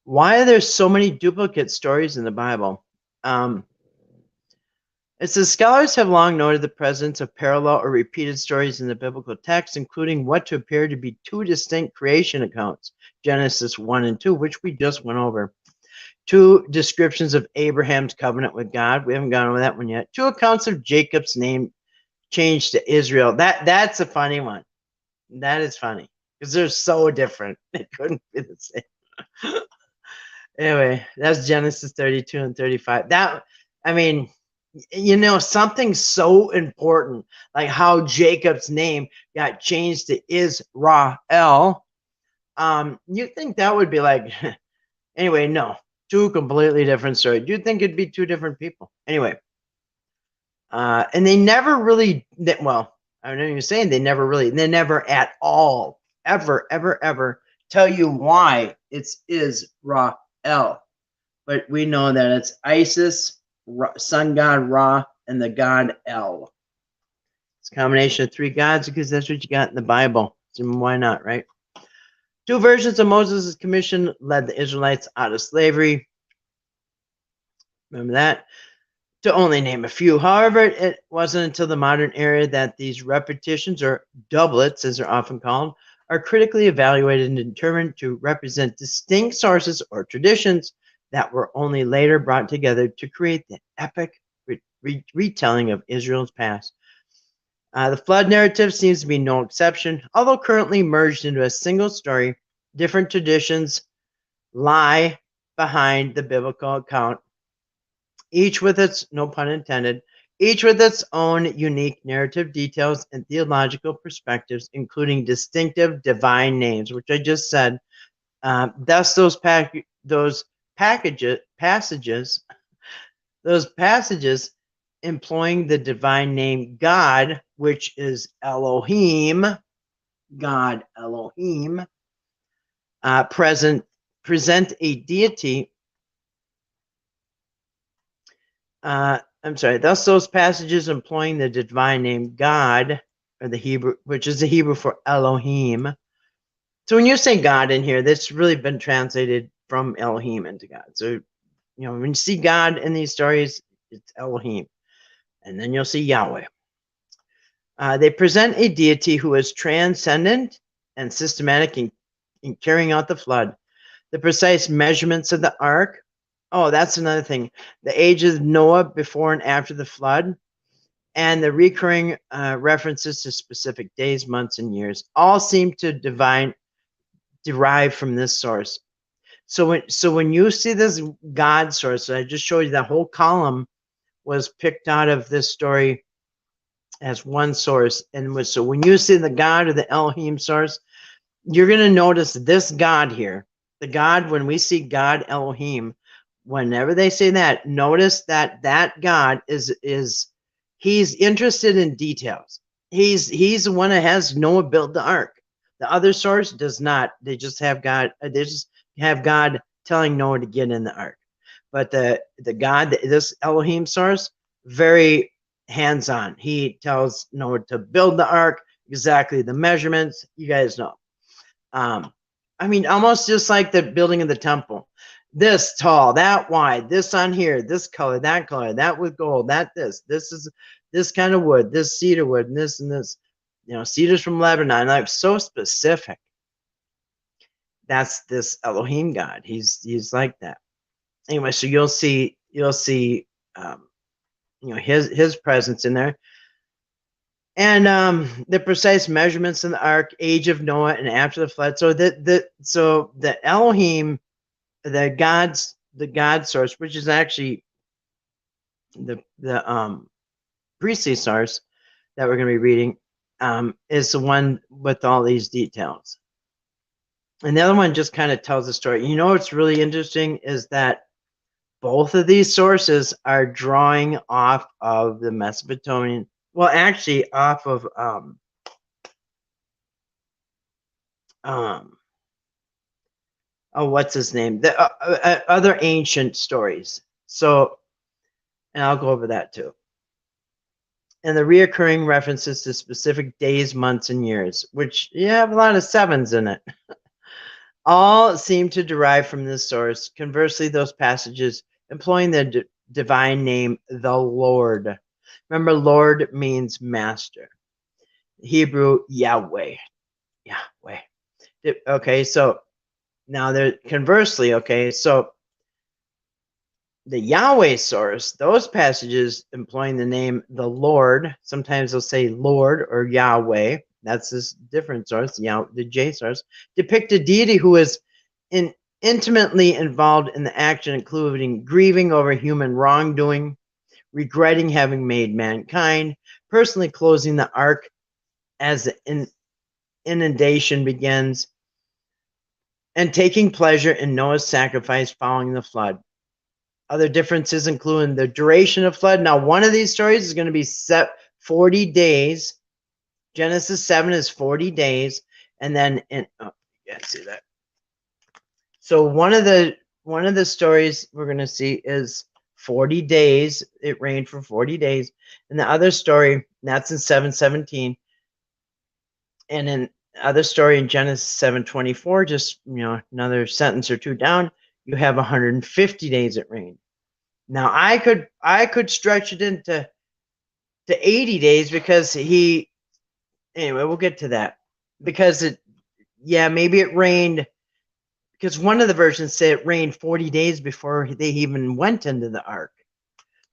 Why are there so many duplicate stories in the Bible? It says scholars have long noted the presence of parallel or repeated stories in the biblical text, including what to appear to be 2 distinct creation accounts, Genesis 1 and 2, which we just went over. 2 descriptions of Abraham's covenant with God. We haven't gone over that one yet. 2 accounts of Jacob's name changed to Israel. That's a funny one. That is funny because they're so different. It couldn't be the same. Anyway, that's Genesis 32 and 35. That, I mean, you know, something so important, like how Jacob's name got changed to Israel. You think that would be like, anyway, no, two completely different stories. You'd think it'd be two different people. Anyway, and they never really, well, I'm not even saying they never at all, ever tell you why it's Israel. But we know that it's Isis, sun god Ra, and the god El. It's a combination of three gods because that's what you got in the Bible. So why not, right? Two versions of Moses' commission led the Israelites out of slavery. Remember that? To only name a few. However, it wasn't until the modern era that these repetitions, or doublets as they're often called, are critically evaluated and determined to represent distinct sources or traditions that were only later brought together to create the epic retelling of Israel's past. The flood narrative seems to be no exception. Although currently merged into a single story, different traditions lie behind the biblical account, each with its, no pun intended, each with its own unique narrative details and theological perspectives, including distinctive divine names, which I just said. Thus, those passages employing the divine name God, which is Elohim, God Elohim, present a deity. Thus those passages employing the divine name God, or the Hebrew, which is the Hebrew for Elohim. So when you say God in here, that's really been translated from Elohim into God. So, you know, when you see God in these stories, it's Elohim. And then you'll see Yahweh. They present a deity who is transcendent and systematic in carrying out the flood. The precise measurements of the ark. Oh, that's another thing. The age of Noah before and after the flood, and the recurring references to specific days, months, and years all seem to derive from this source. So when you see this God source, I just showed you that whole column was picked out of this story as one source. And so when you see the God or the Elohim source, you're going to notice this God here. The God, when we see God Elohim, whenever they say that, notice that that God is he's interested in details. He's the one that has Noah build the ark. The other source does not. They just have God. They just have God telling Noah to get in the ark. But the God, this Elohim source, very hands-on. He tells Noah to build the ark, exactly the measurements. You guys know. I mean, almost just like the building of the temple. This tall, that wide, this on here, this color, that with gold, this is this kind of wood, this cedar wood, and this, you know, cedars from Lebanon. Like, so specific. That's this Elohim God. He's like that. Anyway, so you'll see, you know, his presence in there. And the precise measurements in the ark, age of Noah, and after the flood. So the Elohim, the God source, which is actually the priestly source that we're going to be reading, is the one with all these details. And the other one just kind of tells the story. You know what's really interesting is that both of these sources are drawing off of the Mesopotamian. Well, actually, off of what's his name? The other ancient stories. So, and I'll go over that too. And the reoccurring references to specific days, months, and years, which you have a lot of sevens in it, all seem to derive from this source. Conversely, those passages employing the divine name, the Lord. Remember, Lord means master. Hebrew, Yahweh. Yahweh. Okay, so now there, conversely, okay, so the Yahweh source, those passages employing the name the Lord, sometimes they'll say Lord or Yahweh. That's this different source, the J source, depict a deity who is intimately involved in the action, including grieving over human wrongdoing, regretting having made mankind, personally closing the ark as the inundation begins, and taking pleasure in Noah's sacrifice following the flood. Other differences include the duration of flood. Now, one of these stories is going to be set 40 days. Genesis 7 is 40 days. And then you guys see that. So one of the stories we're going to see is 40 days. It rained for 40 days. And the other story, that's in 7:17. And in other story in Genesis 7:24, just another sentence or two down, you have 150 days it rained. Now I could stretch it into 80 days because anyway, we'll get to that. Because maybe it rained, because one of the versions say it rained 40 days before they even went into the ark,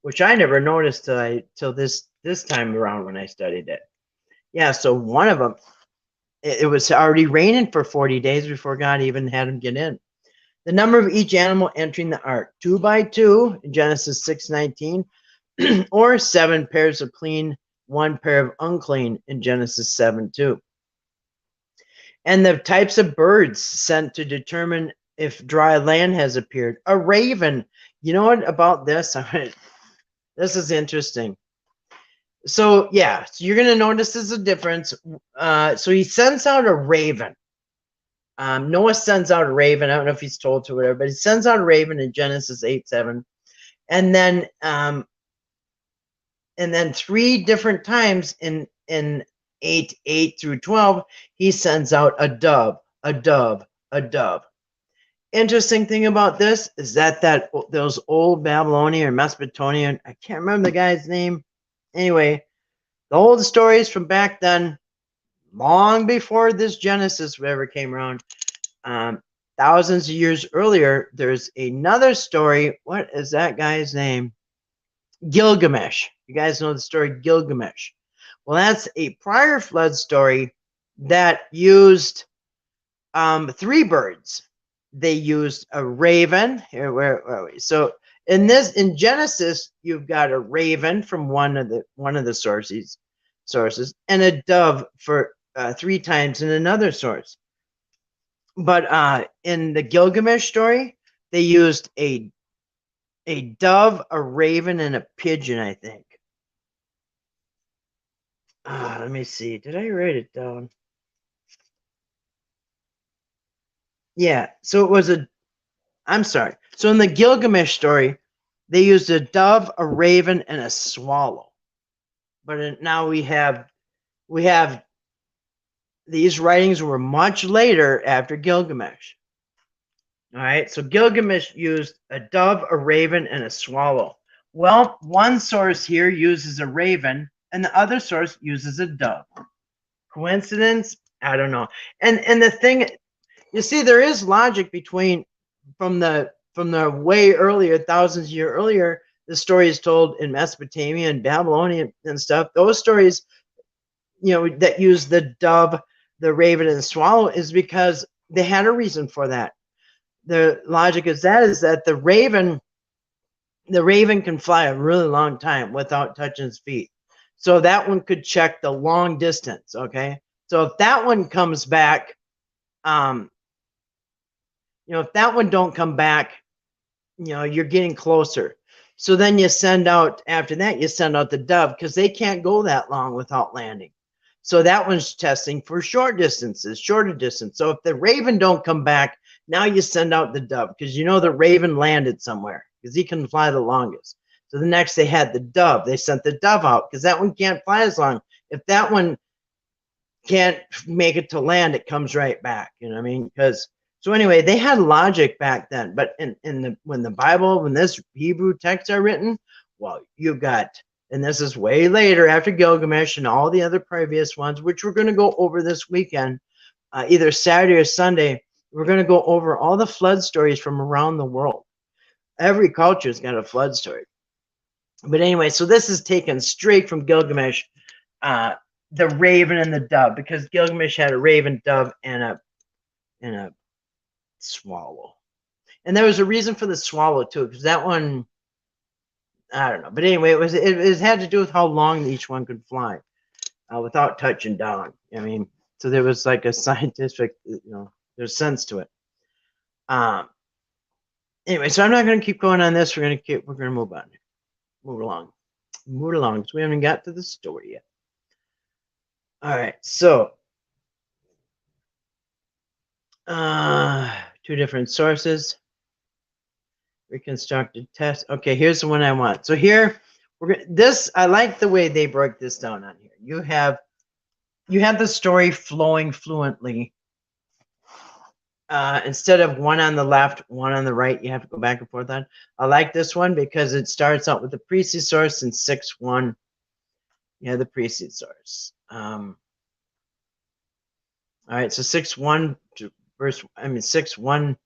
which I never noticed till this time around when I studied it. Yeah, so one of them, it was already raining for 40 days before God even had them get in. The number of each animal entering the ark, 2 by 2 in Genesis 6:19, or 7 pairs of clean, 1 pair of unclean in Genesis 7:2. And the types of birds sent to determine if dry land has appeared. A raven. You know what about this? This is interesting. So yeah, so you're going to notice there's a difference. So he sends out a raven. Noah sends out a raven. I don't know if he's told to or whatever, but he sends out a raven in Genesis 8:7. And then 3 different times in 8:8 through 12, he sends out a dove, a dove, a dove. Interesting thing about this is that those old Babylonian or Mesopotamian, I can't remember the guy's name. Anyway, the old stories from back then, long before this Genesis ever came around, thousands of years earlier, there's another story. What is that guy's name? Gilgamesh. You guys know the story Gilgamesh. Well, that's a prior flood story that used 3 birds. They used a raven. Here, where are we? So in Genesis, you've got a raven from one of the sources, and a dove for 3 times in another source. But in the Gilgamesh story, they used a dove, a raven, and a pigeon, I think. Let me see. Did I write it down? Yeah. So it was I'm sorry. So in the Gilgamesh story, they used a dove, a raven, and a swallow. But now we have these writings were much later after Gilgamesh. All right. So Gilgamesh used a dove, a raven, and a swallow. Well, one source here uses a raven, and the other source uses a dove. Coincidence? I don't know. And the thing, you see, there is logic between from the way earlier, thousands of years earlier, the story is told in Mesopotamia and Babylonian and stuff. Those stories, that use the dove, the raven, and the swallow is because they had a reason for that. The logic is that the raven can fly a really long time without touching its feet. So that one could check the long distance. Okay. So if that one comes back, if that one don't come back, you're getting closer. So then after that, you send out the dove because they can't go that long without landing. So that one's testing for shorter distance. So if the raven don't come back, now you send out the dove because the raven landed somewhere because he can fly the longest. So the next they had the dove. They sent the dove out because that one can't fly as long. If that one can't make it to land, it comes right back. You know what I mean? So anyway, they had logic back then. But when this Hebrew texts are written, well, you got, and this is way later after Gilgamesh and all the other previous ones, which we're going to go over this weekend, either Saturday or Sunday. We're going to go over all the flood stories from around the world. Every culture's got a flood story. But anyway, so this is taken straight from Gilgamesh, the raven and the dove, because Gilgamesh had a raven, dove, and a swallow. And there was a reason for the swallow too, because that one, I don't know. But anyway, it had to do with how long each one could fly without touching down. I mean, so there was like a scientific, there's sense to it. Anyway, so I'm not going to keep going on this. We're going to move on, move along, because we haven't got to the story yet. All right, so two different sources. Reconstructed test. Okay, here's the one I want. So here I like the way they break this down on here. You have the story flowing fluently. Instead of one on the left, one on the right, you have to go back and forth on. I like this one because it starts out with the precede source and 6:1. You have the precede source. All right, so 6:1 to 6:1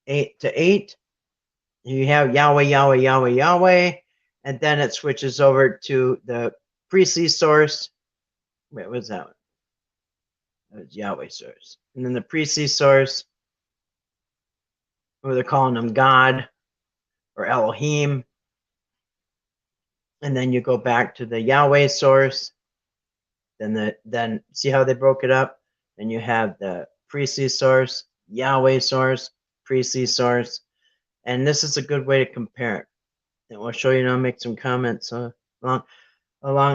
8 to 8. You have Yahweh, Yahweh, Yahweh, Yahweh, and then it switches over to the precede source. Wait, what's that one? That was Yahweh source. And then the precede source, where they're calling them God or Elohim. And then you go back to the Yahweh source. Then see how they broke it up? Then you have the precede source, Yahweh source, precede source. And this is a good way to compare it. And we'll show you, I'll make some comments along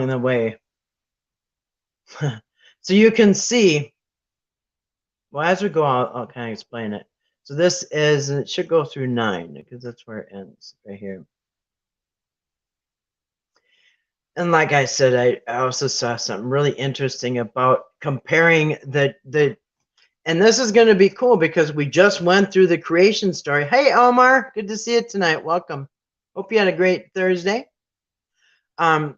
the way. So you can see, well, as we go, I'll kind of explain it. So this is, it should go through 9 because that's where it ends right here. And like I said, I also saw something really interesting about comparing and this is going to be cool because we just went through the creation story. Hey, Omar, good to see you tonight. Welcome. Hope you had a great Thursday. So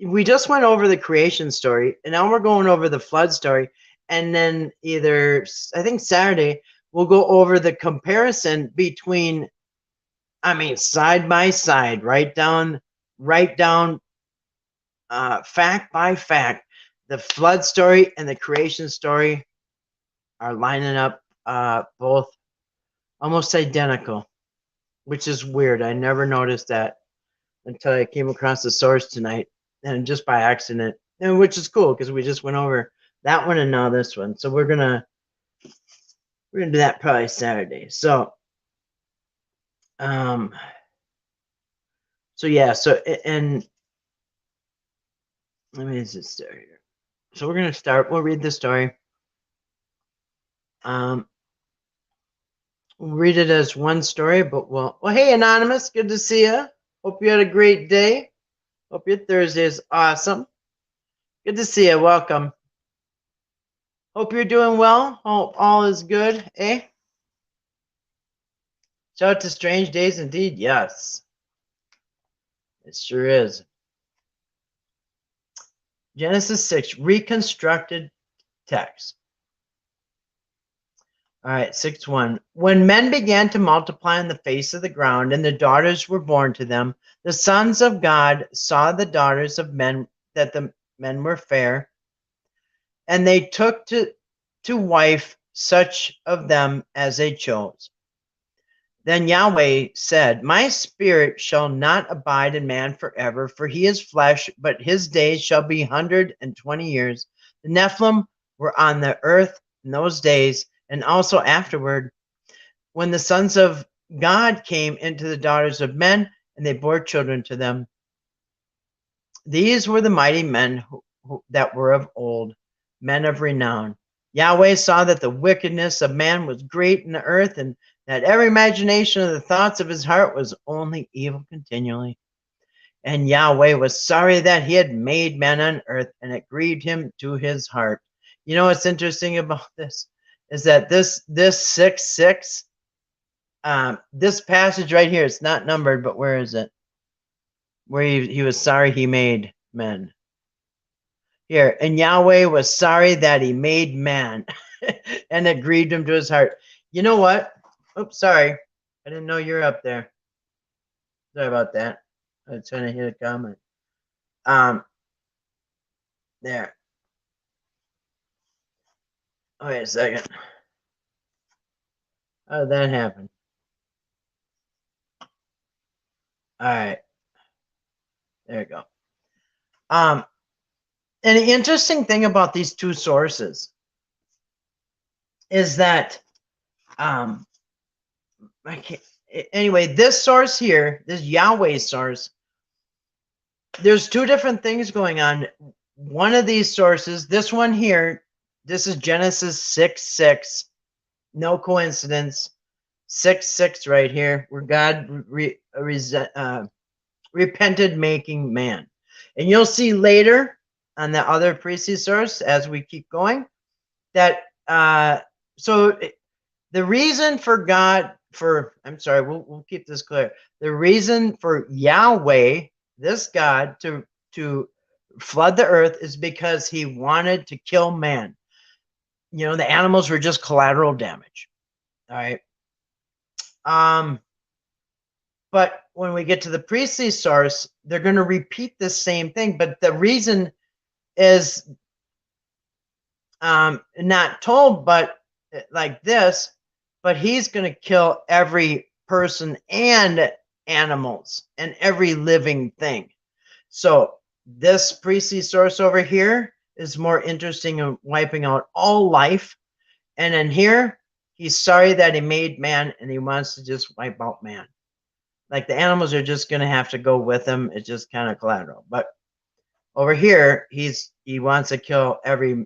we just went over the creation story, and now we're going over the flood story, and then I think Saturday we'll go over the comparison between, side by side, right down, fact by fact, the flood story and the creation story are lining up both almost identical, which is weird. I never noticed that until I came across the source tonight, and just by accident, and which is cool because we just went over that one and now this one. So we're gonna do that probably Saturday. So yeah, and let me just start here. So we're gonna start. We'll read the story. We'll read it as one story, but well, hey, Anonymous, good to see you. Hope you had a great day. Hope your Thursday is awesome. Good to see you. Welcome. Hope you're doing well. Hope all is good, eh? Shout out to Strange Days indeed. Yes. It sure is. Genesis 6, reconstructed text. All right, 6:1. When men began to multiply on the face of the ground, and the daughters were born to them, the sons of God saw the daughters of men, that the men were fair, and they took to wife such of them as they chose. Then Yahweh said, my spirit shall not abide in man forever, for he is flesh, but his days shall be 120 years. The Nephilim were on the earth in those days, and also afterward, when the sons of God came into the daughters of men, and they bore children to them. These were the mighty men that were of old, men of renown. Yahweh saw that the wickedness of man was great in the earth, and that every imagination of the thoughts of his heart was only evil continually. And Yahweh was sorry that he had made man on earth, and it grieved him to his heart. You know what's interesting about this is that this 6:6, this passage right here, it's not numbered, but where is it? Where he was sorry he made men. Here, and Yahweh was sorry that he made man, and it grieved him to his heart. You know what? Oops, sorry. I didn't know you're up there. Sorry about that. I was trying to hit a comment. There. Oh, wait a second. How did that happen? All right. There you go. And the interesting thing about these two sources is that I can't, anyway, this source here, this Yahweh source, there's two different things going on. One of these sources, this one here, this is Genesis 6:6. No coincidence. 6:6 right here, where God repented making man. And you'll see later on the other priestly source as we keep going that so the reason for God I'm sorry, we'll keep this clear. The reason for Yahweh, this God, to flood the earth is because he wanted to kill man. You know, the animals were just collateral damage. All right. But when we get to the priestly source, they're going to repeat the same thing. But the reason is not told, but like this, but he's going to kill every person and animals and every living thing. So this priestly source over here is more interesting in wiping out all life. And in here, he's sorry that he made man and he wants to just wipe out man. Like the animals are just going to have to go with him. It's just kind of collateral. But over here, he wants to kill every,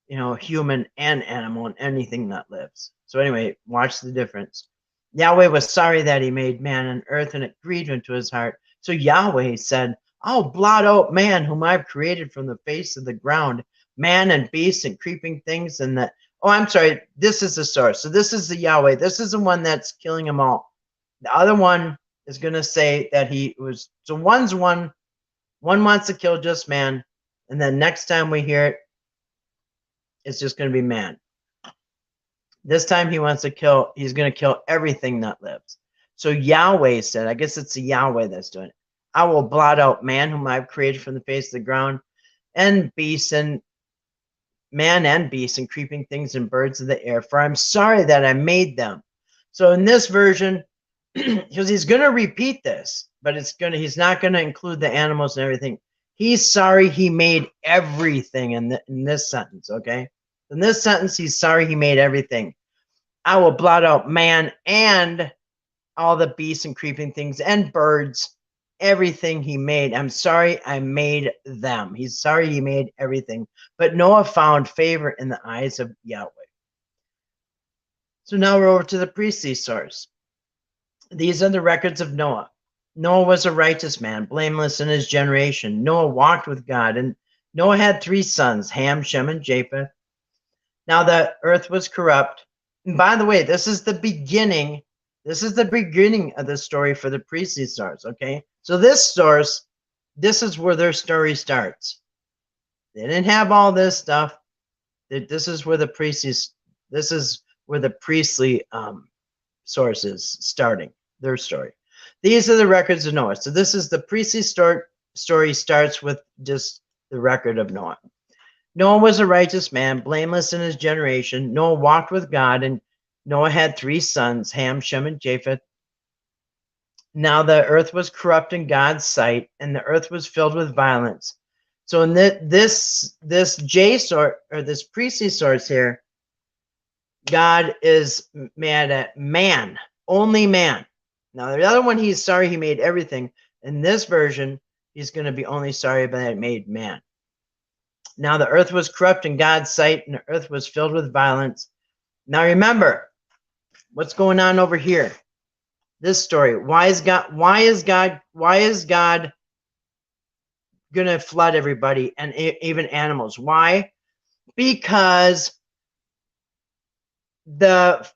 you know, human and animal and anything that lives. So anyway, watch the difference. Yahweh was sorry that he made man and earth, and it grieved him to his heart. So Yahweh said, I'll blot out man whom I've created from the face of the ground, man and beast and creeping things. And that, oh, I'm sorry, this is the source. So this is the Yahweh. This is the one that's killing them all. The other one is going to say that he was, so one wants to kill just man. And then next time we hear it, it's just going to be man. This time he wants to kill, he's going to kill everything that lives. So Yahweh said, I guess it's the Yahweh that's doing it. I will blot out man whom I've created from the face of the ground, and beasts and man and beasts and creeping things and birds of the air, for I'm sorry that I made them. So in this version, because he's going to repeat this, but he's not going to include the animals and everything. He's sorry he made everything in this sentence, okay? In this sentence, he's sorry he made everything. I will blot out man and all the beasts and creeping things and birds, everything he made. I'm sorry I made them. He's sorry he made everything. But Noah found favor in the eyes of Yahweh. So now we're over to the priestly source. These are the records of Noah. Noah was a righteous man, blameless in his generation. Noah walked with God, and Noah had 3 sons, Ham, Shem, and Japheth. Now the earth was corrupt. And by the way, this is the beginning. This is the beginning of the story for the priestly source, okay? So this source, this is where their story starts. They didn't have all this stuff. This is where the priestly source is starting their story. These are the records of Noah. So this is the priestly story starts with just the record of Noah. Noah was a righteous man, blameless in his generation. Noah walked with God, and Noah had 3 sons, Ham, Shem, and Japheth. Now the earth was corrupt in God's sight, and the earth was filled with violence. So in this J source, or this priestly source here, God is mad at man, only man. Now the other one, he's sorry he made everything. In this version, he's going to be only sorry that he made man. Now the earth was corrupt in God's sight, and the earth was filled with violence. Now remember, what's going on over here? This story. Why is God going to flood everybody and even animals? Why? Because the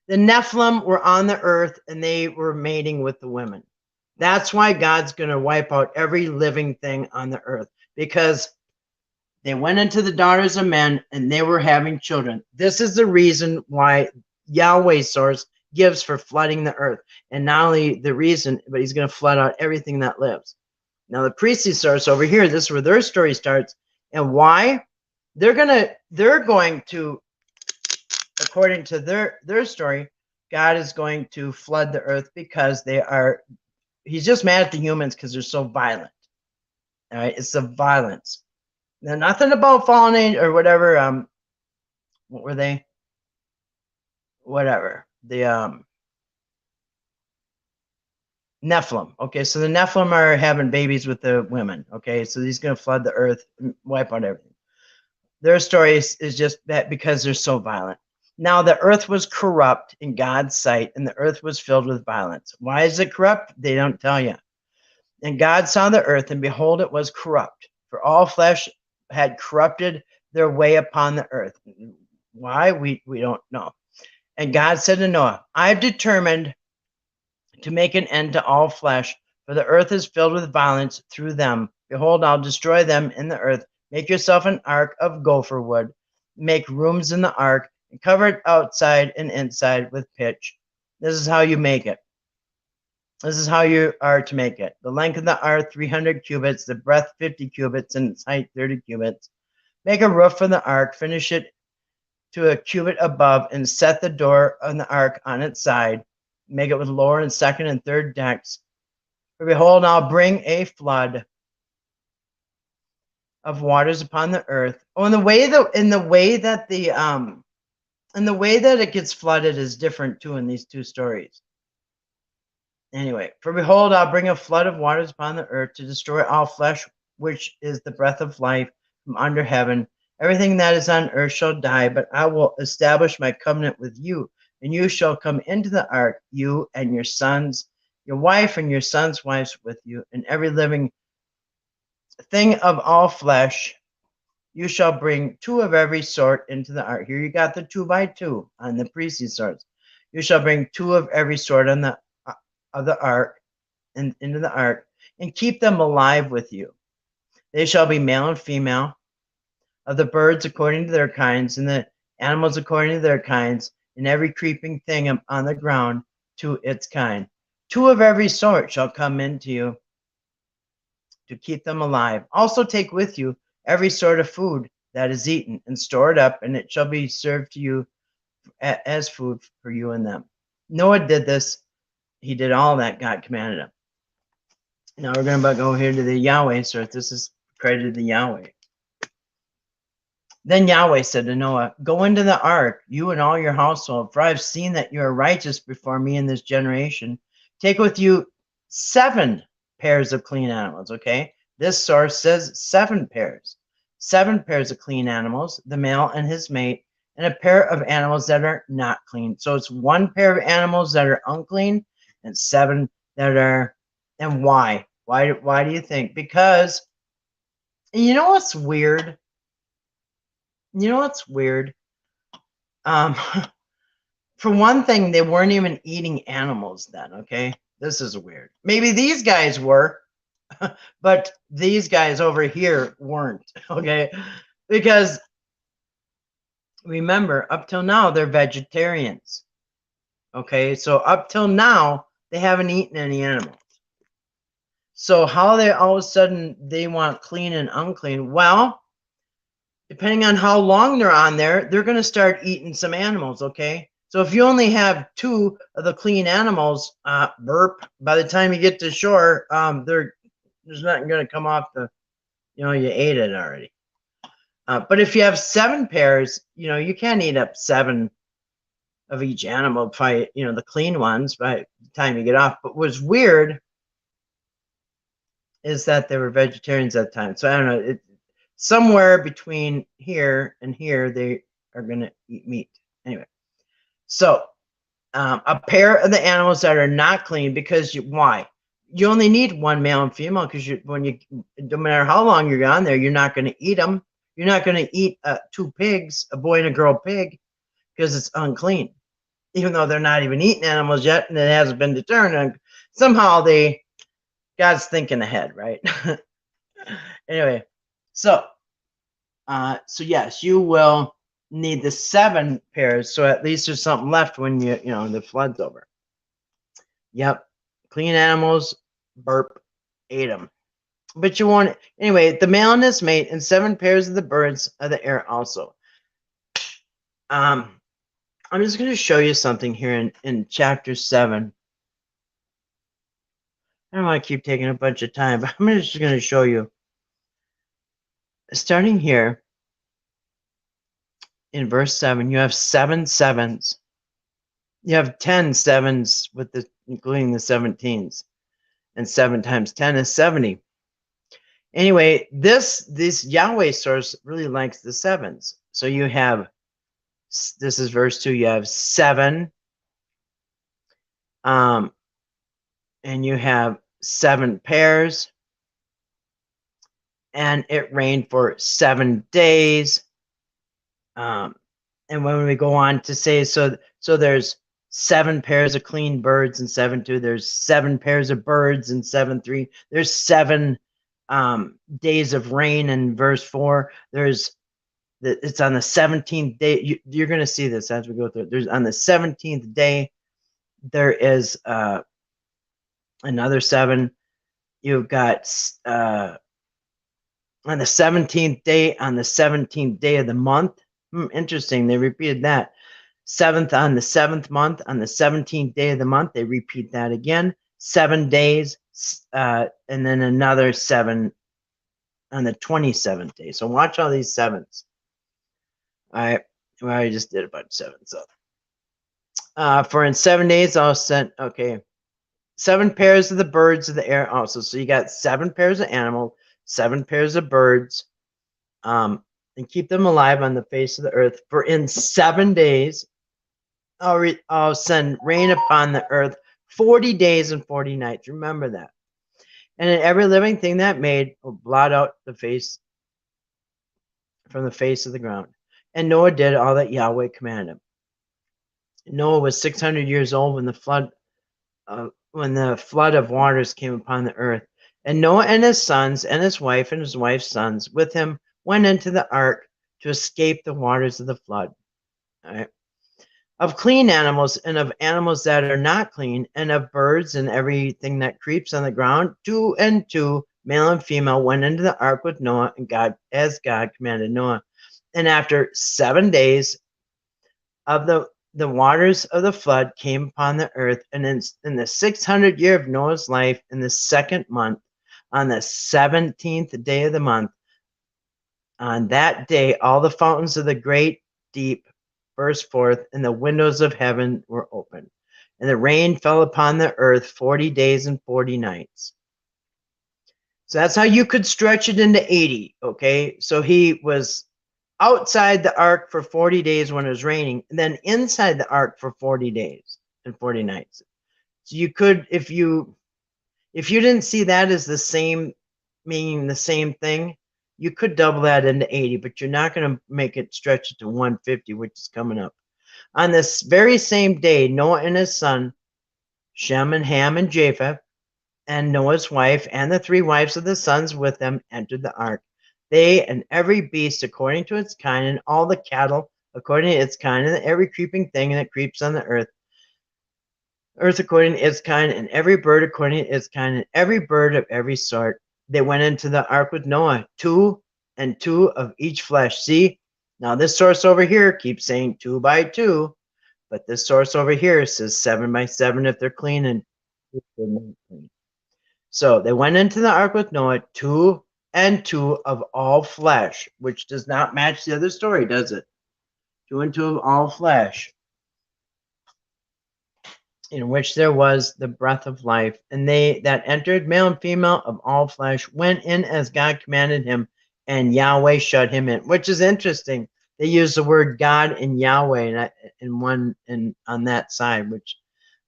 Nephilim were on the earth and they were mating with the women. That's why God's going to wipe out every living thing on the earth, because they went into the daughters of men and they were having children. This is the reason why Yahweh's source gives for flooding the earth. And not only the reason, but he's going to flood out everything that lives. Now the priestly source over here, this is where their story starts. And why? They're going to, according to their story, God is going to flood the earth because he's just mad at the humans because they're so violent. All right, it's the violence. Now, nothing about fallen angel or whatever. What were they? Whatever. The Nephilim. Okay, so the Nephilim are having babies with the women. Okay, so he's going to flood the earth, and wipe out everything. Their story is just that because they're so violent. Now the earth was corrupt in God's sight, and the earth was filled with violence. Why is it corrupt? They don't tell you. And God saw the earth, and behold, it was corrupt, for all flesh had corrupted their way upon the earth. Why? We don't know. And God said to Noah, I've determined to make an end to all flesh, for the earth is filled with violence through them. Behold, I'll destroy them in the earth. Make yourself an ark of gopher wood. Make rooms in the ark, and cover it outside and inside with pitch. This is how you make it. This is how you are to make it. The length of the ark, 300 cubits, the breadth, 50 cubits, and its height, 30 cubits. Make a roof for the ark, finish it to a cubit above, and set the door on the ark on its side. Make it with lower and second and third decks. For behold, I'll bring a flood of waters upon the earth. Oh, and the way that it gets flooded is different too in these two stories. Anyway, for behold, I'll bring a flood of waters upon the earth to destroy all flesh, which is the breath of life from under heaven. Everything that is on earth shall die, but I will establish my covenant with you, and you shall come into the ark, you and your sons, your wife and your sons' wives with you, and every living thing of all flesh. You shall bring 2 of every sort into the ark. Here you got the 2 by 2 on the priestly sorts. You shall bring 2 of every sort on the of the ark and into the ark, and keep them alive with you. They shall be male and female, of the birds according to their kinds, and the animals according to their kinds, and every creeping thing on the ground to its kind. 2 of every sort shall come into you to keep them alive. Also take with you every sort of food that is eaten, and store it up, and it shall be served to you as food for you and them. Noah did this. He did all that God commanded him. Now we're going to go here to the Yahweh source. This is credited to Yahweh. Then Yahweh said to Noah, go into the ark, you and all your household, for I have seen that you are righteous before me in this generation. Take with you 7 pairs of clean animals, okay? This source says 7 pairs. 7 pairs of clean animals, the male and his mate, and a pair of animals that are not clean. So it's 1 pair of animals that are unclean and 7 that are. And why? Why do you think? Because you know what's weird? You know what's weird? For one thing, they weren't even eating animals then, okay? This is weird. Maybe these guys were, but these guys over here weren't, okay? Because remember, up till now, they're vegetarians, okay? So up till now, they haven't eaten any animals. So how they all of a sudden they want clean and unclean? Well, depending on how long they're on there, they're going to start eating some animals, okay? So if you only have 2 of the clean animals, burp, by the time you get to shore, there's nothing going to come off you ate it already. But if you have 7 pairs, you can't eat up 7 of each animal, probably, the clean ones by the time you get off. But what's weird is that they were vegetarians at the time. So I don't know, somewhere between here and here, they are going to eat meat. Anyway, so a pair of the animals that are not clean, because why? You only need 1 male and female, because no matter how long you're on there, you're not going to eat them. You're not going to eat 2 pigs, a boy and a girl pig, because it's unclean, even though they're not even eating animals yet, and it hasn't been determined. Somehow God's thinking ahead, right? Anyway, so yes, you will need the 7 pairs, so at least there's something left when the flood's over. Yep, clean animals, burp, ate them. But you want anyway, the male and his mate, and 7 pairs of the birds of the air also. I'm just going to show you something here in chapter 7. I don't want to keep taking a bunch of time, but I'm just going to show you. Starting here in verse 7, you have 7 sevens. You have 10 sevens with the including the 17s. And 7 times 10 is 70. Anyway, this Yahweh source really likes the sevens. So you have, this is verse 2, you have 7, and you have 7 pairs, and it rained for 7 days. And when we go on to say, so there's 7 pairs of clean birds in 7:2. There's 7 pairs of birds in 7:3. There's 7 days of rain in verse 4. It's on the 17th day. You're going to see this as we go through. There's on the 17th day. There is another 7. You've got on the 17th day, on the 17th day of the month. Interesting. They repeated that. 7th on the 7th month, on the 17th day of the month, they repeat that again. 7 days, and then another 7 on the 27th day. So watch all these 7s. All right. Well, I just did about 7. So, for in 7 days, I'll send, okay, 7 pairs of the birds of the air also. So you got 7 pairs of animals, 7 pairs of birds, and keep them alive on the face of the earth. For in 7 days, I'll send rain upon the earth 40 days and 40 nights. Remember that. And in every living thing that made will blot out the face from the face of the ground. And Noah did all that Yahweh commanded him. Noah was 600 years old when the flood of waters came upon the earth. And Noah and his sons and his wife and his wife's sons with him went into the ark to escape the waters of the flood. All right. Of clean animals and of animals that are not clean, and of birds and everything that creeps on the ground, 2 and 2, male and female, went into the ark with Noah, and God, as God commanded Noah. And after 7 days of the waters of the flood came upon the earth, and in the 600th year of Noah's life, in the 2nd month, on the 17th day of the month, on that day, all the fountains of the great deep burst forth, and the windows of heaven were opened. And the rain fell upon the earth 40 days and 40 nights. So that's how you could stretch it into 80, okay? So he was outside the ark for 40 days when it was raining, and then inside the ark for 40 days and 40 nights. So you could, if you didn't see that as the same, meaning the same thing, you could double that into 80, but you're not going to make it stretch it to 150, which is coming up. On this very same day, Noah and his son, Shem and Ham and Japheth, and Noah's wife and the 3 wives of the sons with them entered the ark. They and every beast according to its kind, and all the cattle according to its kind, and every creeping thing that creeps on the earth according to its kind, and every bird according to its kind, and every bird of every sort. They went into the ark with Noah, 2 and 2 of each flesh. See, now this source over here keeps saying 2 by 2, but this source over here says 7 by 7 if they're clean and if they're not clean. So they went into the ark with Noah, 2 and 2 of all flesh, which does not match the other story, does it? 2 and 2 of all flesh, in which there was the breath of life. And they that entered, male and female of all flesh, went in as God commanded him, and Yahweh shut him in. Which is interesting. They use the word God and Yahweh on that side, which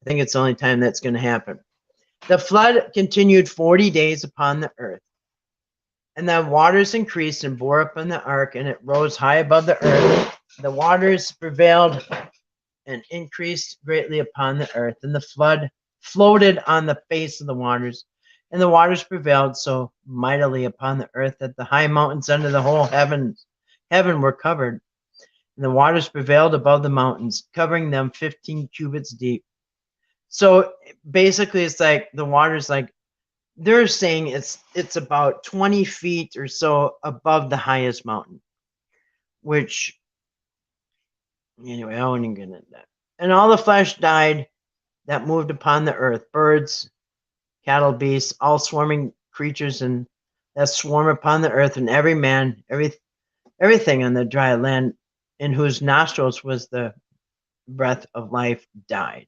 I think it's the only time that's going to happen. The flood continued 40 days upon the earth. And the waters increased and bore up on the ark, and it rose high above the earth. The waters prevailed and increased greatly upon the earth, and the flood floated on the face of the waters, and the waters prevailed so mightily upon the earth that the high mountains under the whole heaven were covered, and the waters prevailed above the mountains, covering them 15 cubits deep. So basically, it's like the waters, like they're saying it's about 20 feet or so above the highest mountain, which anyway, I won't even get into that. And all the flesh died that moved upon the earth, birds cattle, beasts, all swarming creatures and that swarm upon the earth, and every man, everything on the dry land in whose nostrils was the breath of life died.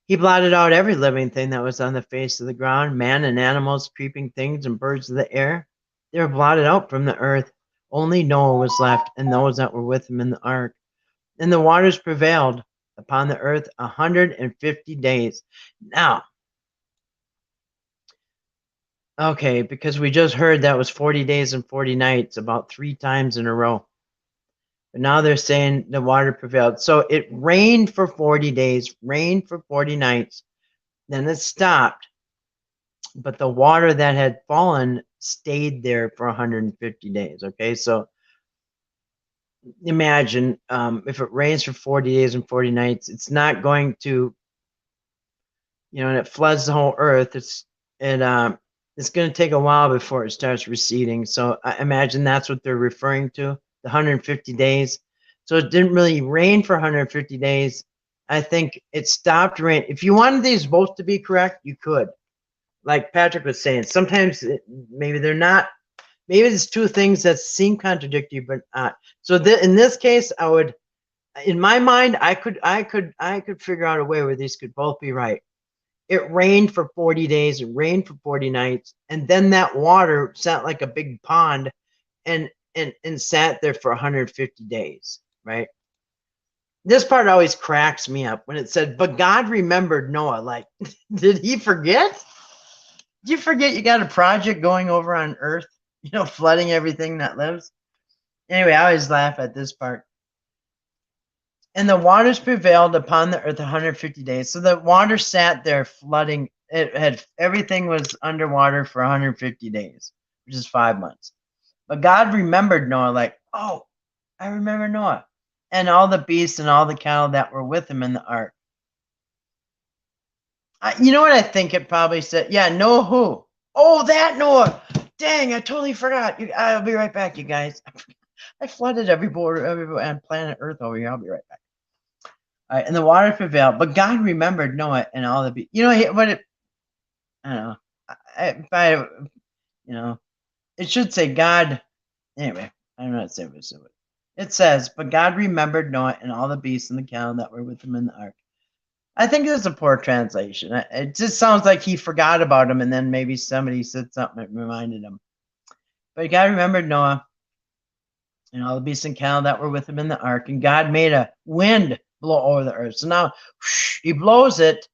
He blotted out every living thing that was on the face of the ground, man and animals, creeping things and birds of the air. They were blotted out from the earth. Only Noah was left, and those that were with him in the ark. And the waters prevailed upon the earth 150 days. Now, okay, because we just heard that was 40 days and 40 nights, about 3 times in a row. But now they're saying the water prevailed. So it rained for 40 days, rained for 40 nights, then it stopped. But the water that had fallen stayed there for 150 days. Okay, so imagine if it rains for 40 days and 40 nights, it's not going to, and it floods the whole earth. It's going to take a while before it starts receding. So I imagine that's what they're referring to, the 150 days. So it didn't really rain for 150 days. I think it stopped rain. If you wanted these both to be correct, you could. Like Patrick was saying, sometimes maybe they're not. Maybe it's two things that seem contradictory, but not. So in this case, I would, in my mind, I could figure out a way where these could both be right. It rained for 40 days, it rained for 40 nights, and then that water sat like a big pond and sat there for 150 days, right? This part always cracks me up when it said, but God remembered Noah. Like, did he forget? Did you forget you got a project going over on earth, flooding everything that lives? Anyway, I always laugh at this part. And the waters prevailed upon the earth 150 days. So the water sat there flooding. Everything was underwater for 150 days, which is 5 months. But God remembered Noah, like, oh, I remember Noah and all the beasts and all the cattle that were with him in the ark. You know what I think it probably said? Yeah, Noah who? Oh, that Noah. Dang, I totally forgot. I'll be right back, you guys. I flooded every on planet Earth over here. I'll be right back. All right, and the water prevailed, but God remembered Noah and all the beasts. What it? I don't know. It should say God. Anyway, I don't know what to say. It says, but God remembered Noah and all the beasts and the cattle that were with him in the ark. I think it's a poor translation. It just sounds like he forgot about him, and then maybe somebody said something that reminded him. But God remembered Noah and all the beasts and cattle that were with him in the ark, and God made a wind blow over the earth. So now he blows it,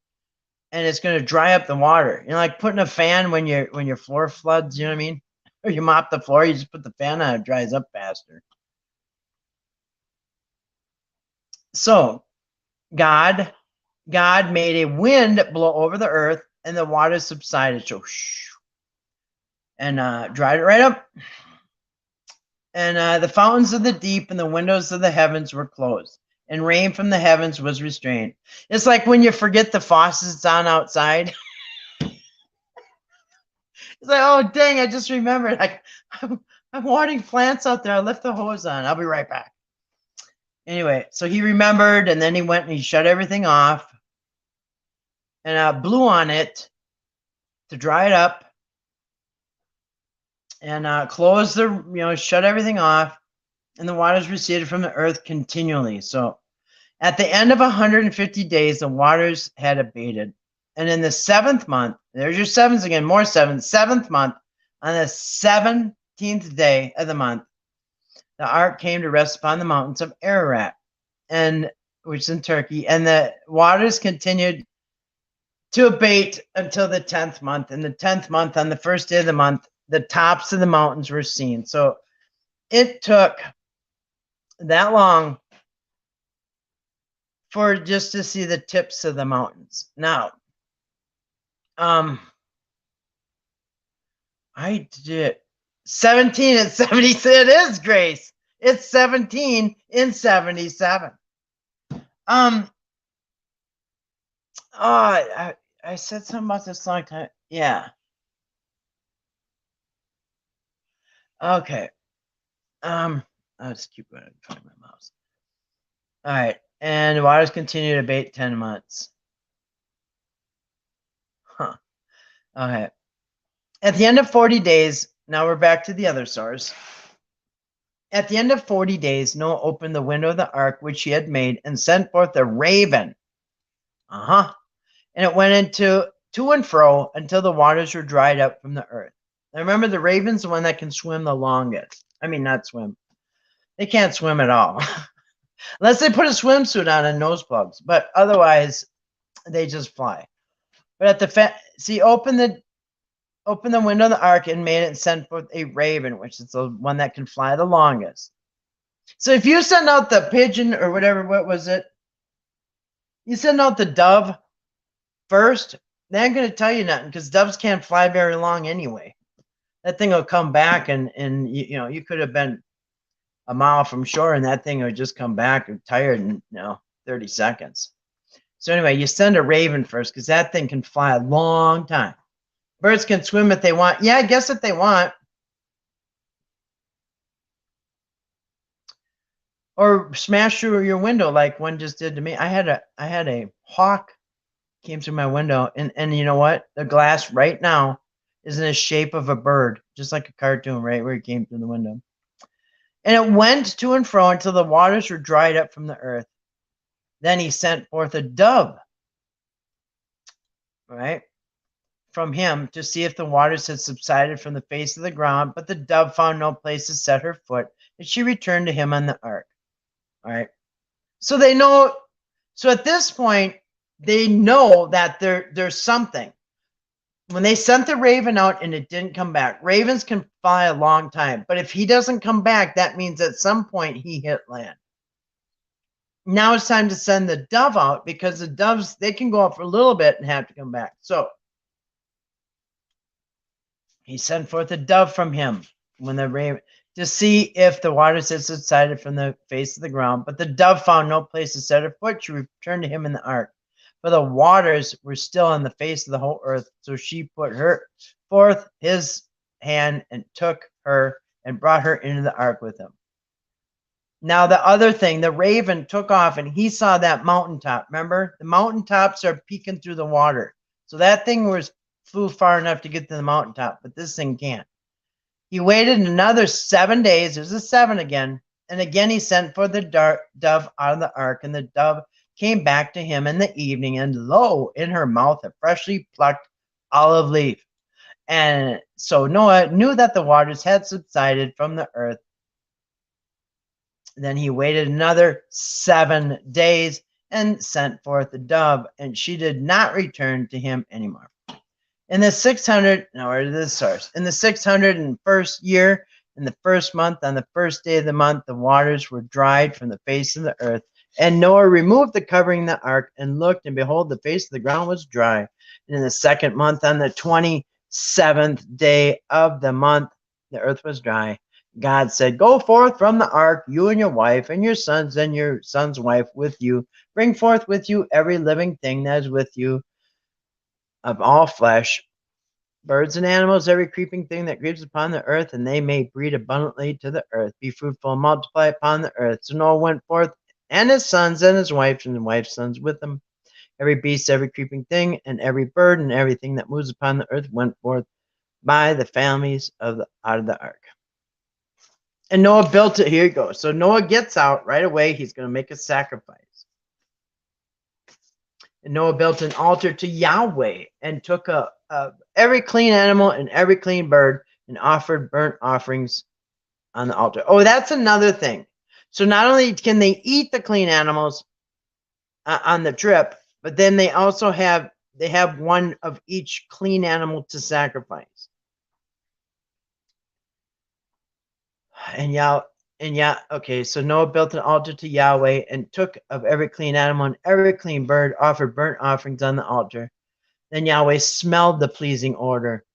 and it's going to dry up the water. Like putting a fan when your floor floods. You know what I mean? Or you mop the floor, you just put the fan on, it dries up faster. So God made a wind blow over the earth, and the water subsided. So, and dried it right up. And the fountains of the deep and the windows of the heavens were closed, and rain from the heavens was restrained. It's like when you forget the faucet's on outside. It's like, oh, dang, I just remembered. I'm watering plants out there. I left the hose on. I'll be right back. Anyway, so he remembered, and then he went and he shut everything off and blew on it to dry it up and closed shut everything off, and the waters receded from the earth continually. So at the end of 150 days, the waters had abated. And in the 7th month, there's your sevens again, more sevens, 7th month, on the 17th day of the month, the ark came to rest upon the mountains of Ararat, which is in Turkey, and the waters continued to abate until the 10th month. In the 10th month, on the first day of the month, the tops of the mountains were seen. So it took that long for just to see the tips of the mountains. Now, I did 17 and 76. It is, Grace. It's 17 in 77. Oh, I said something about this long time. Yeah. Okay. I'll just keep going and find my mouse. All right. And the waters continue to abate 10 months. Huh. Okay. At the end of 40 days, now we're back to the other source. At the end of 40 days, Noah opened the window of the ark which he had made and sent forth a raven. And it went into to and fro until the waters were dried up from the earth. Now remember, the raven's the one that can swim the longest. I mean, not swim. They can't swim at all. Unless they put a swimsuit on and nose plugs. But otherwise, they just fly. But at the open the window of the ark and made it and sent forth a raven, which is the one that can fly the longest. So if you send out the pigeon or whatever, what was it? You send out the dove first, they ain't going to tell you nothing because doves can't fly very long anyway. That thing will come back and you could have been a mile from shore and that thing would just come back and tired in 30 seconds. So anyway, you send a raven first because that thing can fly a long time. Birds can swim if they want. Yeah, I guess if they want. Or smash through your window like one just did to me. I had a hawk came through my window, and you know what? The glass right now is in the shape of a bird, just like a cartoon, right where it came through the window. And it went to and fro until the waters were dried up from the earth. Then he sent forth a dove, right, from him to see if the waters had subsided from the face of the ground. But the dove found no place to set her foot, and she returned to him on the ark. All right. So they know. So at this point, they know that there's something. When they sent the raven out and it didn't come back, ravens can fly a long time. But if he doesn't come back, that means at some point he hit land. Now it's time to send the dove out because the doves, they can go up for a little bit and have to come back. So he sent forth a dove from him when the raven to see if the waters had subsided from the face of the ground. But the dove found no place to set her foot. She returned to him in the ark. For the waters were still on the face of the whole earth. So she put her forth his hand and took her and brought her into the ark with him. Now the other thing, the raven took off and he saw that mountaintop. Remember, the mountaintops are peeking through the water. So that thing flew far enough to get to the mountaintop, but this thing can't. He waited another 7 days. There's a 7 again. And again he sent for the dove out of the ark, and the dove came back to him in the evening, and lo, in her mouth a freshly plucked olive leaf. And so Noah knew that the waters had subsided from the earth. Then he waited another 7 days and sent forth the dove, and she did not return to him anymore. In the 601st year, in the first month, on the first day of the month, the waters were dried from the face of the earth. And Noah removed the covering of the ark and looked, and behold, the face of the ground was dry. And in the second month, on the 27th day of the month, the earth was dry. God said, "Go forth from the ark, you and your wife, and your sons and your son's wife with you. Bring forth with you every living thing that is with you of all flesh, birds and animals, every creeping thing that creeps upon the earth, and they may breed abundantly to the earth. Be fruitful and multiply upon the earth." So Noah went forth, and his sons and his wife and his wife's sons with him. Every beast, every creeping thing, and every bird, and everything that moves upon the earth went forth by the families out of the ark. And Noah built it. Here you go. So Noah gets out right away. He's going to make a sacrifice. And Noah built an altar to Yahweh and took every clean animal and every clean bird and offered burnt offerings on the altar. Oh, that's another thing. So not only can they eat the clean animals on the trip, but then they also have one of each clean animal to sacrifice. Okay, so Noah built an altar to Yahweh and took of every clean animal and every clean bird, offered burnt offerings on the altar. Then Yahweh smelled the pleasing odor.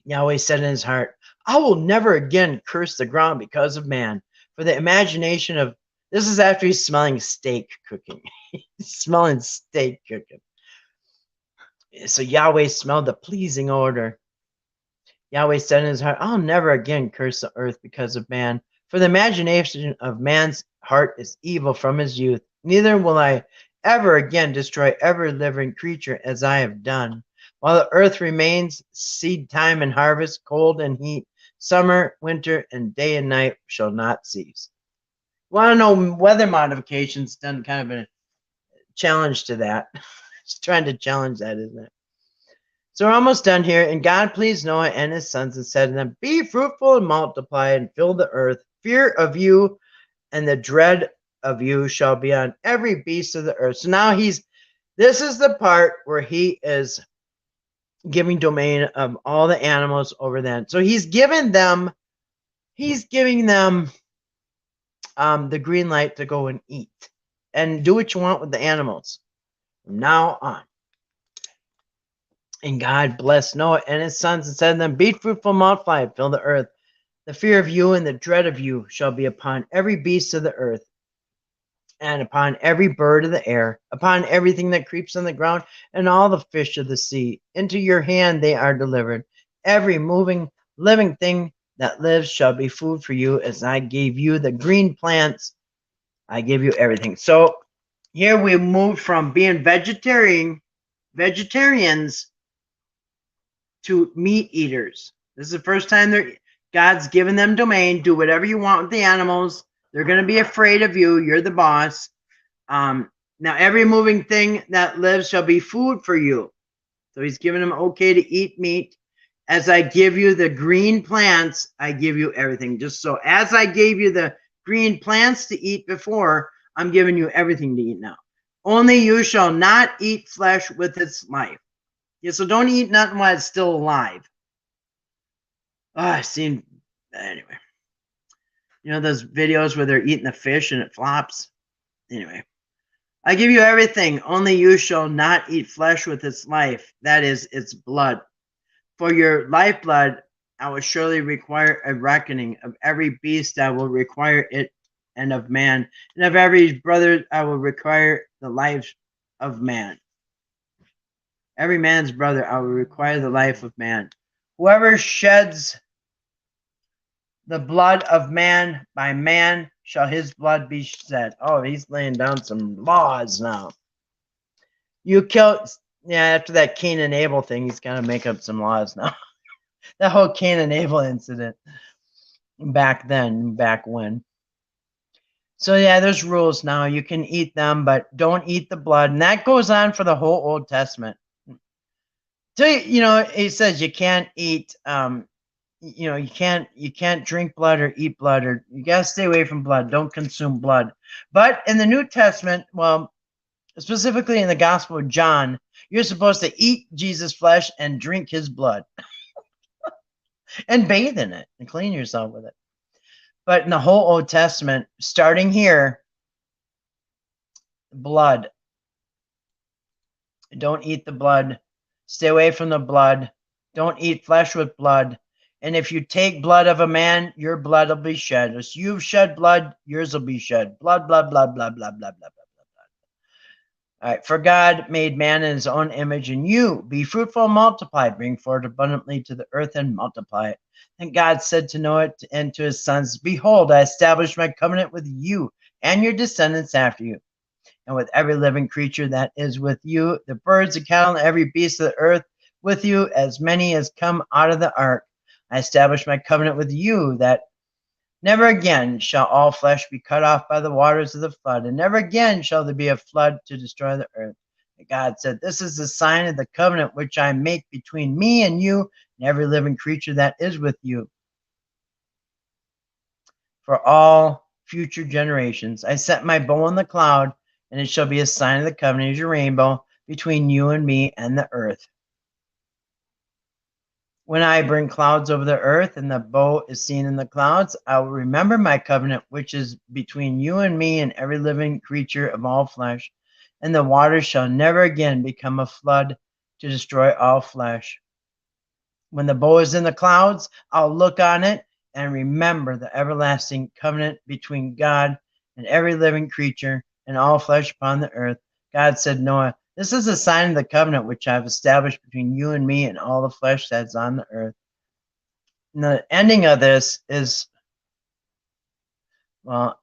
Yahweh said in his heart, "I will never again curse the ground because of man, for the imagination of," this is after he's smelling steak cooking. He's smelling steak cooking. So Yahweh smelled the pleasing odor. Yahweh said in his heart, "I'll never again curse the earth because of man, for the imagination of man's heart is evil from his youth. Neither will I ever again destroy every living creature as I have done. while the earth remains, seed time and harvest, cold and heat, summer, winter, and day and night shall not cease. Want to know weather modifications? Done kind of a challenge to that. Just trying to challenge that, isn't it? So we're almost done here. And God pleased Noah and his sons and said to them, be fruitful and multiply and fill the earth. Fear of you and the dread of you shall be on every beast of the earth. So now this is the part where he is giving domain of all the animals over them. So he's giving them the green light to go and eat and do what you want with the animals from now on. And God blessed Noah and his sons and said to them, be fruitful, multiply, fill the earth. The fear of you and the dread of you shall be upon every beast of the earth, and upon every bird of the air, upon everything that creeps on the ground, and all the fish of the sea. Into your hand they are delivered. Every moving, living thing that lives shall be food for you, as I gave you the green plants. I give you everything. So here we moved from being vegetarians to meat eaters. This is the first time God's given them domain. Do whatever you want with the animals. They're going to be afraid of you. You're the boss. Now every moving thing that lives shall be food for you. So he's giving them okay to eat meat. As I give you the green plants, I give you everything. Just so as I gave you the green plants to eat before, I'm giving you everything to eat now. Only you shall not eat flesh with its life. Yeah, so don't eat nothing while it's still alive. Oh, I've seen, anyway. You know those videos where they're eating the fish and it flops? Anyway. I give you everything. Only you shall not eat flesh with its life, that is, its blood. For your lifeblood, I will surely require a reckoning. Of every beast, I will require it, and of man. And of every brother, I will require the life of man. Every man's brother, I will require the life of man. Whoever sheds the blood of man, by man shall his blood be shed. Oh, he's laying down some laws now. You killed, yeah, after that Cain and Abel thing, he's got to make up some laws now. That whole Cain and Abel incident back when. So yeah, there's rules now. You can eat them, but don't eat the blood. And that goes on for the whole Old Testament. So, it says you can't eat, you can't drink blood or eat blood, or you got to stay away from blood. Don't consume blood. But in the New Testament, well, specifically in the Gospel of John, you're supposed to eat Jesus' flesh and drink his blood and bathe in it and clean yourself with it. But in the whole Old Testament, starting here, blood. Don't eat the blood. Stay away from the blood. Don't eat flesh with blood. And if you take blood of a man, your blood will be shed. As you've shed blood, yours will be shed. Blood, blood, blood, blood, blood, blood, blood, blood. All right, for God made man in his own image, and you be fruitful and multiply, bring forth abundantly to the earth and multiply it. And God said to Noah and to his sons, behold, I establish my covenant with you and your descendants after you, and with every living creature that is with you, the birds, the cattle, and every beast of the earth with you, as many as come out of the ark. I establish my covenant with you, that never again shall all flesh be cut off by the waters of the flood, and never again shall there be a flood to destroy the earth. And God said, this is the sign of the covenant which I make between me and you and every living creature that is with you for all future generations. I set my bow in the cloud, and it shall be a sign of the covenant as your rainbow between you and me and the earth. When I bring clouds over the earth and the bow is seen in the clouds, I will remember my covenant, which is between you and me and every living creature of all flesh. And the waters shall never again become a flood to destroy all flesh. When the bow is in the clouds, I'll look on it and remember the everlasting covenant between God and every living creature and all flesh upon the earth. God said, Noah, this is a sign of the covenant which I've established between you and me and all the flesh that's on the earth. And the ending of this is, well,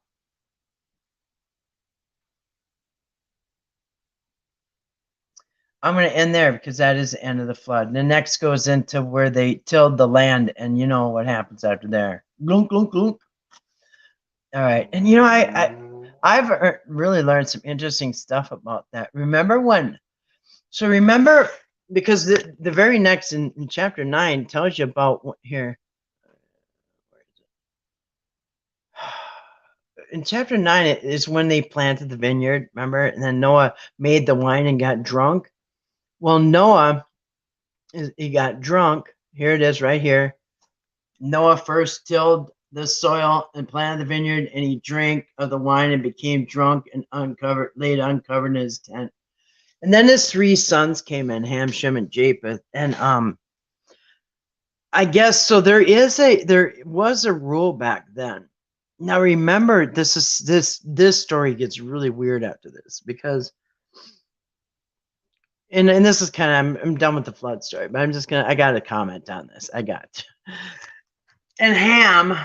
I'm going to end there because that is the end of the flood. The next goes into where they tilled the land, and you know what happens after there. Glunk, glunk, glunk. All right. And I've really learned some interesting stuff about that. Remember because the very next in chapter 9 tells you about what here. In chapter 9 it is when they planted the vineyard, remember? And then Noah made the wine and got drunk. Well, Noah, he got drunk. Here it is right here. Noah first tilled the soil and planted the vineyard, and he drank of the wine and became drunk and laid uncovered in his tent. And then his 3 sons came in, Ham, Shem, and Japheth. And I guess so. There was a rule back then. Now remember, this story gets really weird after this because, and this is kind of I'm done with the flood story, but I got to comment on this. And Ham,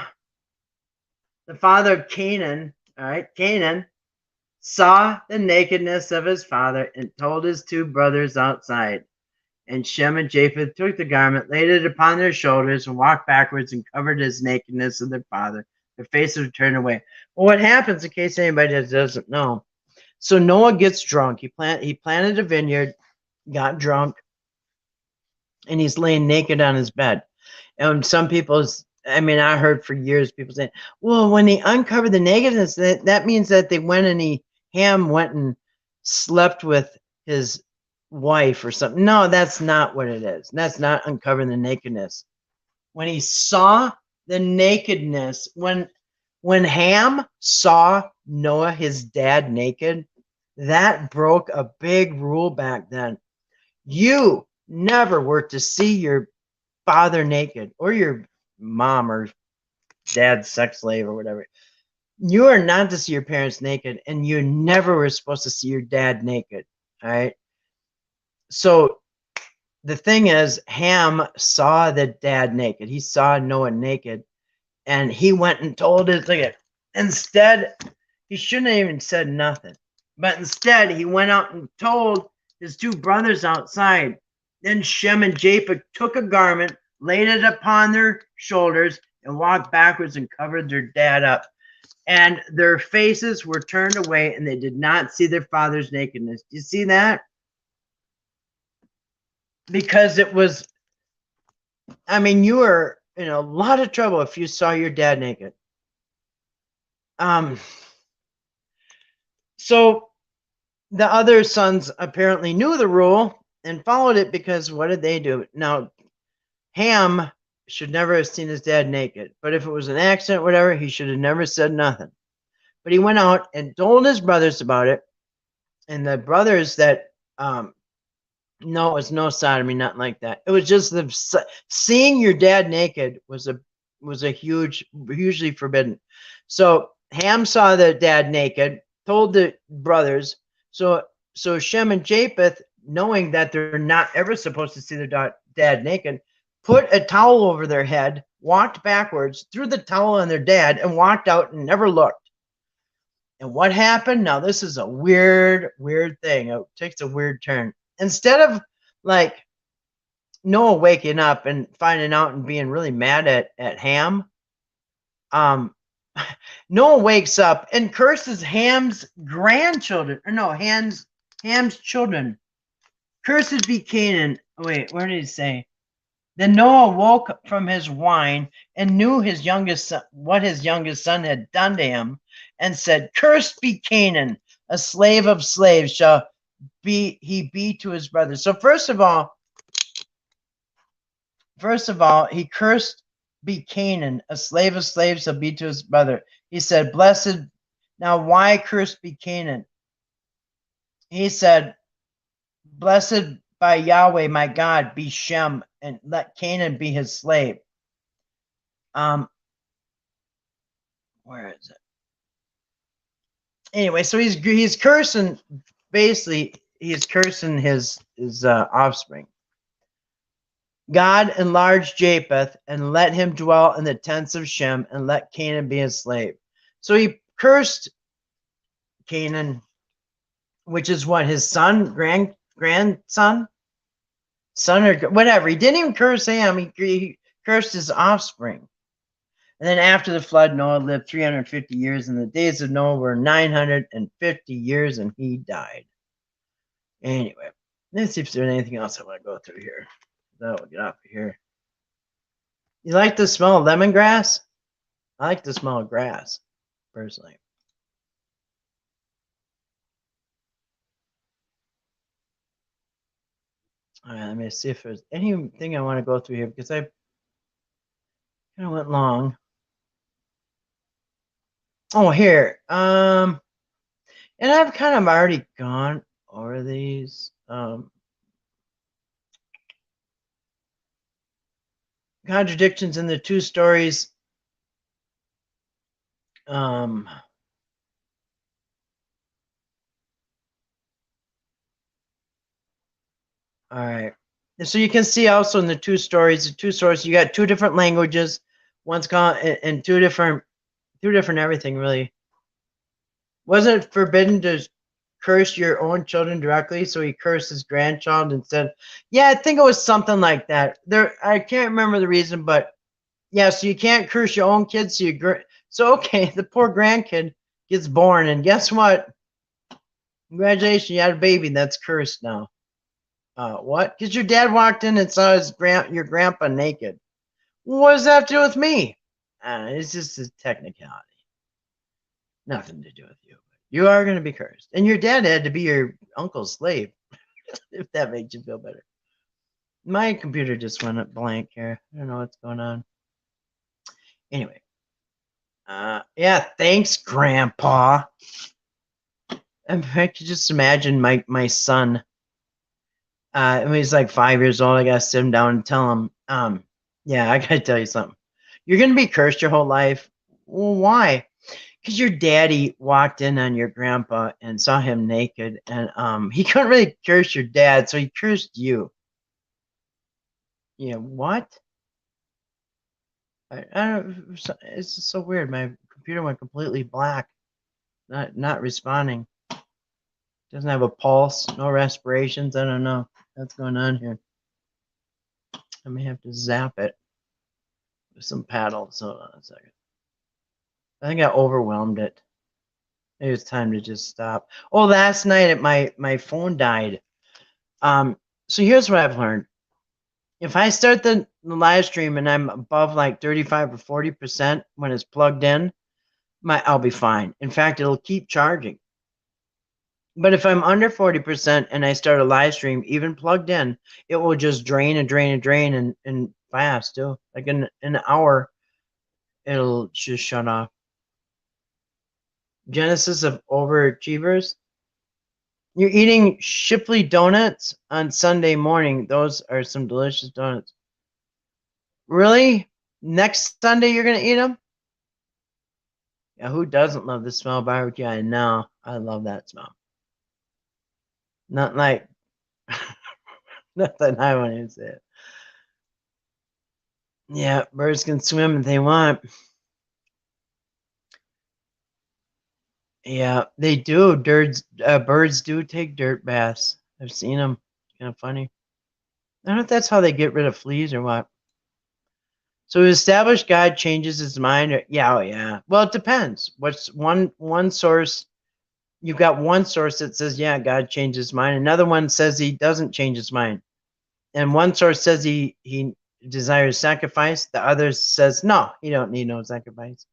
the father of Canaan, all right, Canaan, saw the nakedness of his father and told his 2 brothers outside. And Shem and Japheth took the garment, laid it upon their shoulders, and walked backwards and covered his nakedness of their father. Their faces were turned away. Well, what happens, in case anybody doesn't know? So Noah gets drunk. He planted a vineyard, got drunk, and he's laying naked on his bed. And some people, I heard for years people saying, well, when he uncovered the nakedness, that means that Ham went and slept with his wife or something. No, that's not what it is. That's not uncovering the nakedness. When he saw the nakedness, when Ham saw Noah, his dad, naked, that broke a big rule back then. You never were to see your father naked, or your mom or dad's sex slave or whatever. You are not to see your parents naked, and you never were supposed to see your dad naked. All right. So the thing is, Ham saw the dad naked. He saw Noah naked, and he went and told his nigga. Instead, he shouldn't have even said nothing. But instead, he went out and told his 2 brothers outside. Then Shem and Japheth took a garment, laid it upon their shoulders, and walked backwards and covered their dad up. And their faces were turned away, and they did not see their father's nakedness. Do you see that? Because it was, you were in a lot of trouble if you saw your dad naked. So the other sons apparently knew the rule and followed it, because what did they do? Now, Ham should never have seen his dad naked, but if it was an accident, whatever, he should have never said nothing. But he went out and told his brothers about it, and the brothers that, no, it was no sodomy, nothing like that. It was just seeing your dad naked was hugely forbidden. So Ham saw the dad naked, told the brothers. So Shem and Japheth, knowing that they're not ever supposed to see their dad naked, put a towel over their head, walked backwards, threw the towel on their dad, and walked out and never looked. And what happened? Now, this is a weird thing. It takes a weird turn. Instead of like Noah waking up and finding out and being really mad at Ham, Noah wakes up and curses Ham's grandchildren. Or no, Ham's children. Cursed be Canaan. Wait, where did he say? Then Noah woke from his wine and knew his youngest son, what his youngest son had done to him, and said, cursed be Canaan, a slave of slaves shall he be to his brothers. So first of all, he cursed be Canaan, a slave of slaves shall be to his brother. He said, blessed. Now, why cursed be Canaan? He said, blessed by Yahweh, my God, be Shem, and let Canaan be his slave. Where is it? Anyway, so he's cursing. Basically, he's cursing his offspring. God enlarged Japheth and let him dwell in the tents of Shem, and let Canaan be his slave. So he cursed Canaan, which is what his grandson grandson, son or whatever. He didn't even curse Ham. He cursed his offspring. And then after the flood, Noah lived 350 years, and the days of Noah were 950 years, and he died. Anyway, let's see if there's anything else I want to go through here. Then we'll get off of here. You like the smell of lemongrass? I like the smell of grass, personally. All right, let me see if there's anything I want to go through here because I kind of went long. Oh, here. And I've kind of already gone over these. Contradictions in the two stories. All right. So you can see also in the two stories, you got two different languages. One's called and two different everything really. Wasn't it forbidden to curse your own children directly? So he cursed his grandchild and said, yeah, I think it was something like that. I can't remember the reason, but yeah, so you can't curse your own kids. So okay, the poor grandkid gets born, and guess what? Congratulations, you had a baby that's cursed now. What? Because your dad walked in and saw your grandpa naked. What does that have to do with me? It's just a technicality. Nothing to do with you. You are going to be cursed. And your dad had to be your uncle's slave, if that makes you feel better. My computer just went blank here. I don't know what's going on. Anyway. Yeah, thanks, Grandpa. I could just imagine my son. When he's like 5 years old, I gotta sit him down and tell him, yeah, I gotta tell you something. You're gonna be cursed your whole life. Well, why? Because your daddy walked in on your grandpa and saw him naked, and he couldn't really curse your dad, so he cursed you. Yeah, what? I don't. It's just so weird. My computer went completely black, not responding. Doesn't have a pulse, no respirations. I don't know what's going on here. I may have to zap it with some paddles. Hold on a second. I think I overwhelmed it. Maybe it's time to just stop. Oh, last night my phone died. So here's what I've learned. If I start the live stream and I'm above like 35 or 40% when it's plugged in, I'll be fine. In fact, it'll keep charging. But if I'm under 40% and I start a live stream, even plugged in, it will just drain and drain and drain and fast too. Like in an hour, it'll just shut off. Genesis of overachievers. You're eating Shipley donuts on Sunday morning. Those are some delicious donuts. Really? Next Sunday you're gonna eat them? Yeah, who doesn't love the smell of barbecue? I know. I love that smell. Not like nothing I want to say it. Yeah, birds can swim if they want. Yeah, they do. Birds do take dirt baths. I've seen them. Kind of funny. I don't know if that's how they get rid of fleas or what. So established God changes his mind. Yeah, oh yeah. Well, it depends. What's one source? You've got one source that says, yeah, God changed his mind. Another one says he doesn't change his mind. And one source says he desires sacrifice. The other says, no, he don't need no sacrifice.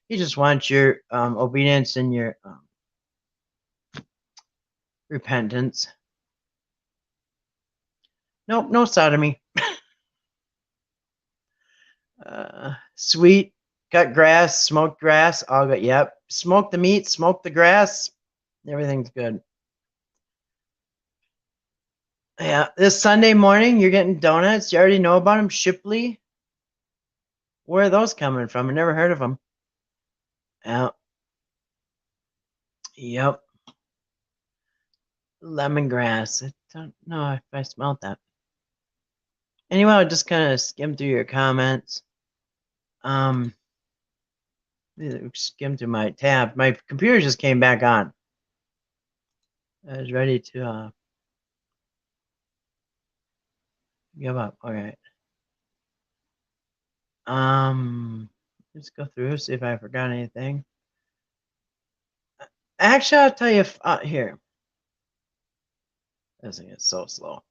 He just wants your obedience and your repentance. Nope, no sodomy. Sweet, cut grass, smoked grass, all good. Yep. Smoke the meat, smoke the grass. Everything's good. Yeah, this Sunday morning, you're getting donuts. You already know about them. Shipley. Where are those coming from? I never heard of them. Yeah. Yep. Lemongrass. I don't know if I smelled that. Anyway, I'll just kind of skim through your comments. Skim through my tab. My computer just came back on. I was ready to Give up. All right. Let's go through, see if I forgot anything. Actually, I'll tell you if, here. This thing is so slow.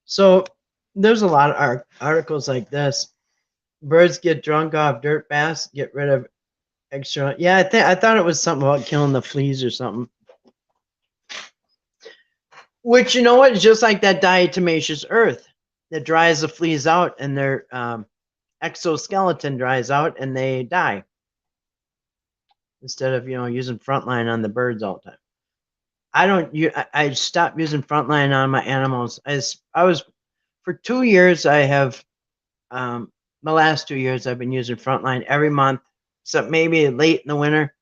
So there's a lot of articles like this. Birds get drunk off dirt baths, get rid of extra. Yeah, I thought it was something about killing the fleas or something. Which, you know what, is just like that diatomaceous earth that dries the fleas out, and their exoskeleton dries out, and they die. Instead of using Frontline on the birds all the time. I stopped using Frontline on my animals. I was for 2 years. I have the last 2 years I've been using Frontline every month, except maybe late in the winter.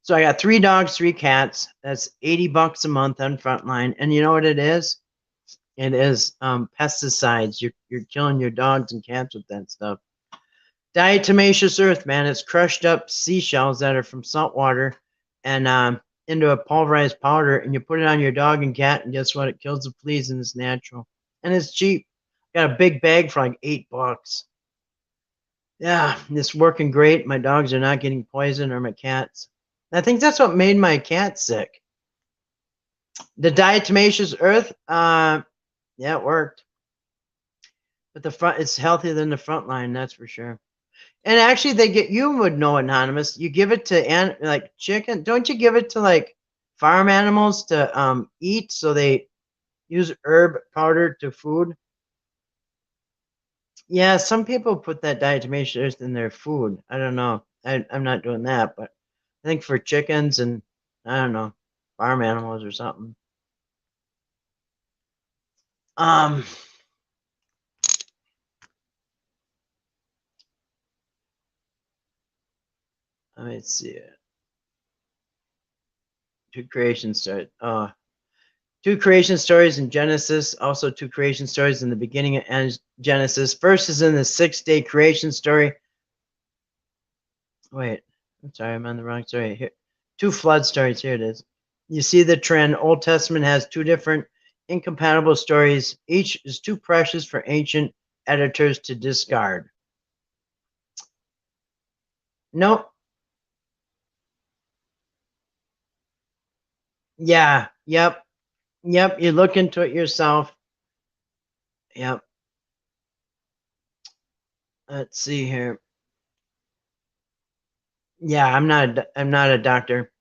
So I got 3 dogs, 3 cats. That's $80 a month on Frontline, and you know what it is? It is pesticides. You're killing your dogs and cats with that stuff. Diatomaceous earth, man. It's crushed up seashells that are from salt water and into a pulverized powder, and you put it on your dog and cat, and guess what? It kills the fleas, and it's natural. And it's cheap. Got a big bag for like $8. Yeah, it's working great. My dogs are not getting poisoned, or my cats. I think that's what made my cat sick. The diatomaceous earth, yeah, it worked. But it's healthier than the Frontline, that's for sure. And actually, you would know, Anonymous. You give it to like chicken. Don't you give it to like farm animals to eat, so they use herb powder to food? Yeah, some people put that diatomaceous earth in their food. I don't know. I'm not doing that, but I think for chickens and I don't know, farm animals or something. Let me see it. 2 creation stories. 2 creation stories in Genesis, also 2 creation stories in the beginning and Genesis. First is in the 6-day creation story. Wait, I'm sorry, I'm on the wrong story. Here, 2 flood stories. Here it is. You see the trend. Old Testament has 2 different incompatible stories. Each is too precious for ancient editors to discard. Nope. Yeah. Yep. You look into it yourself. Yep. Let's see here. Yeah, I'm not a doctor.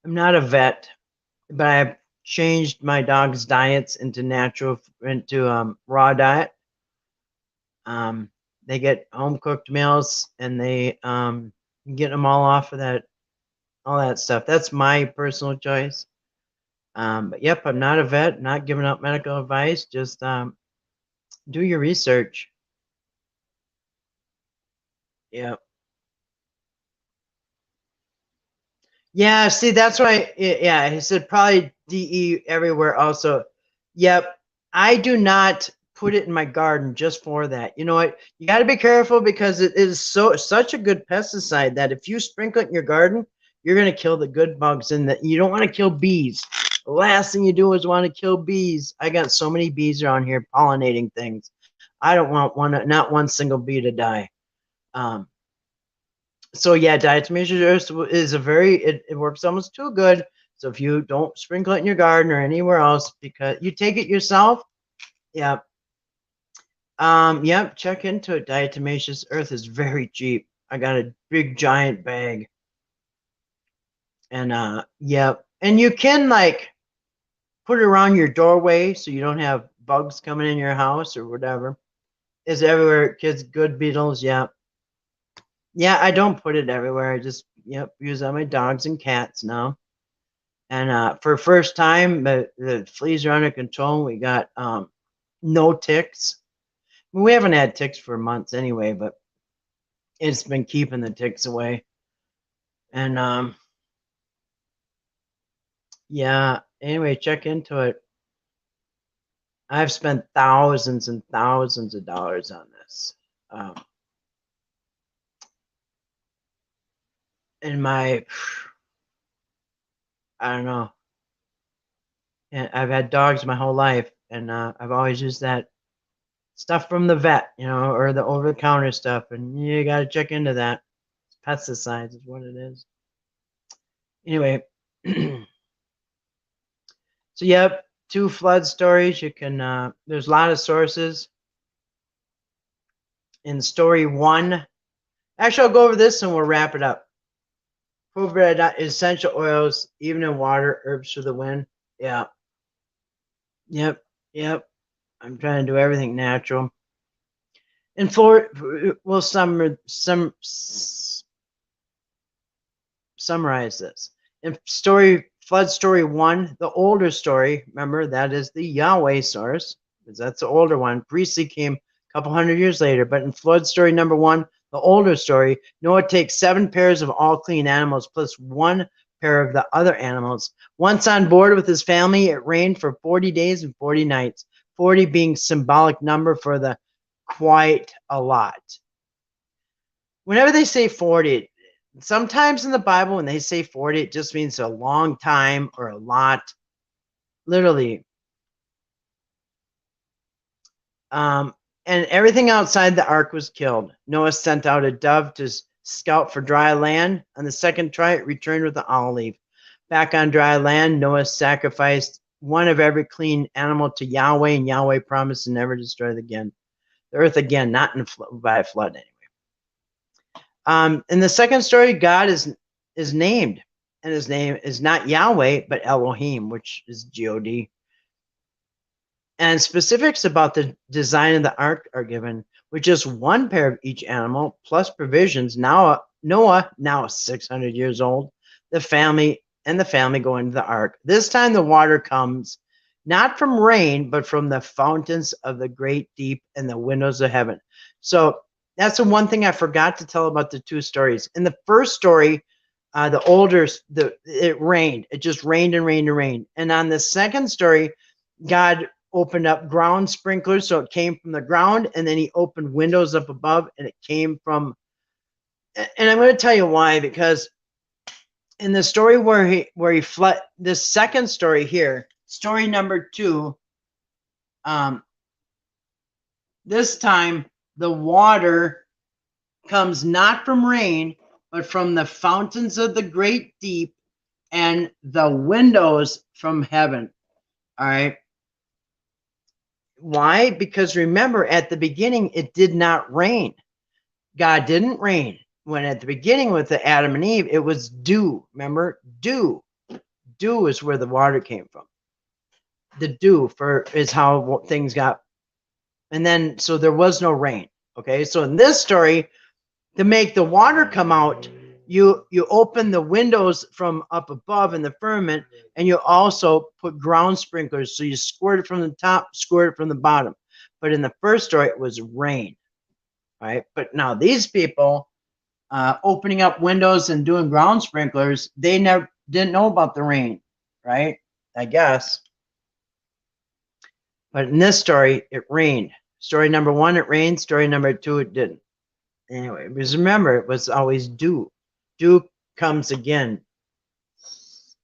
I'm not a vet, but I've changed my dog's diets into raw diet. They get home cooked meals, and they get them all off of all that stuff. That's my personal choice. But yep, I'm not a vet, not giving out medical advice. Just do your research. Yep. Yeah, see, that's why. Yeah, he said probably DE everywhere. Also, yep. I do not put it in my garden just for that. You know what? You got to be careful, because it is such a good pesticide that if you sprinkle it in your garden, you're gonna kill the good bugs, and that you don't want to kill bees. The last thing you do is want to kill bees. I got so many bees around here pollinating things. I don't want not one single bee to die. So yeah, diatomaceous earth is it works almost too good. So if you don't sprinkle it in your garden or anywhere else, because you take it yourself, yeah. Yep, check into it. Diatomaceous earth is very cheap. I got a big giant bag. And yep. And you can like put it around your doorway so you don't have bugs coming in your house or whatever. It's everywhere. Kids, good beetles, yeah. Yeah, I don't put it everywhere. I just use it on my dogs and cats now. And for first time, the fleas are under control. We got no ticks. We haven't had ticks for months anyway, but it's been keeping the ticks away. And yeah, anyway, check into it. I've spent thousands and thousands of dollars on this. in my, I don't know. And I've had dogs my whole life, and I've always used that stuff from the vet, or the over-the-counter stuff, and you got to check into that. Pesticides is what it is. Anyway, so yep, 2 flood stories. You can. There's a lot of sources. In story 1, actually, I'll go over this and we'll wrap it up. Essential oils, even in water, herbs for the wind. Yeah. Yep. Yep. I'm trying to do everything natural. And we'll summarize this. In flood story 1, the older story, remember, that is the Yahweh source, because that's the older one. Priestly came a couple hundred years later. But in flood story number 1, the older story, Noah takes 7 pairs of all clean animals plus 1 pair of the other animals. Once on board with his family, it rained for 40 days and 40 nights, 40 being symbolic number for the quite a lot. Whenever they say 40, sometimes in the Bible, when they say 40, it just means a long time or a lot. Literally. And everything outside the ark was killed. Noah sent out a dove to scout for dry land. On the second try, it returned with an olive leaf. Back on dry land, Noah sacrificed one of every clean animal to Yahweh, and Yahweh promised to never destroy the earth again, not by a flood anyway. In the second story, God is named, and his name is not Yahweh, but Elohim, which is God. And specifics about the design of the ark are given, with just 1 pair of each animal, plus provisions. Now Noah, now 600 years old, the family go into the ark. This time the water comes not from rain, but from the fountains of the great deep and the windows of heaven. So that's the one thing I forgot to tell about the 2 stories. In the first story, it rained. It just rained and rained and rained. And on the second story, God opened up ground sprinklers, so it came from the ground, and then he opened windows up above, and it came from. And I'm going to tell you why, because in the story where he fled, this second story here, story number 2, this time the water comes not from rain, but from the fountains of the great deep and the windows from heaven. All right. Why? Because remember, at the beginning, it did not rain. God didn't rain. When at the beginning with the Adam and Eve, it was dew. Remember? Dew. Dew is where the water came from. The dew is how things got. And then, so there was no rain. Okay, so in this story, to make the water come out, you open the windows from up above in the firmament, and you also put ground sprinklers. So you squirt it from the top, squirt it from the bottom. But in the first story, it was rain. Right? But now these people opening up windows and doing ground sprinklers, they didn't know about the rain, right? I guess. But in this story, it rained. Story number 1, it rained. Story number 2, it didn't. Anyway, because remember, it was always dew. Dew comes again.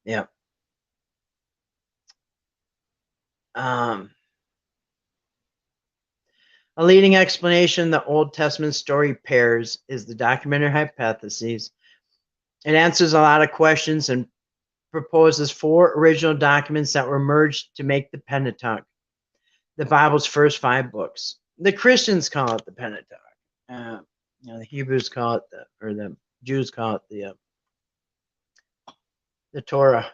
Yeah. A leading explanation the Old Testament story pairs is the documentary hypotheses. It answers a lot of questions and proposes 4 original documents that were merged to make the Pentateuch, the Bible's first 5 books. The Christians call it the Pentateuch. The Hebrews call it the Jews call it the Torah.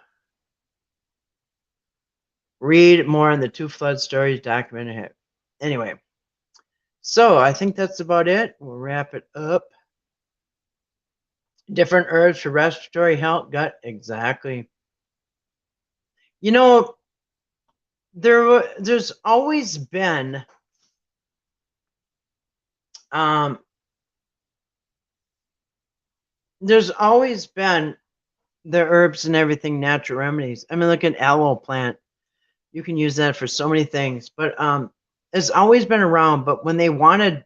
Read more on the 2 flood stories documented. Anyway, so I think that's about it. We'll wrap it up. Different herbs for respiratory health, gut, exactly. There's always been the herbs and everything, natural remedies. I mean, look at aloe plant. You can use that for so many things, but it's always been around. But when they wanted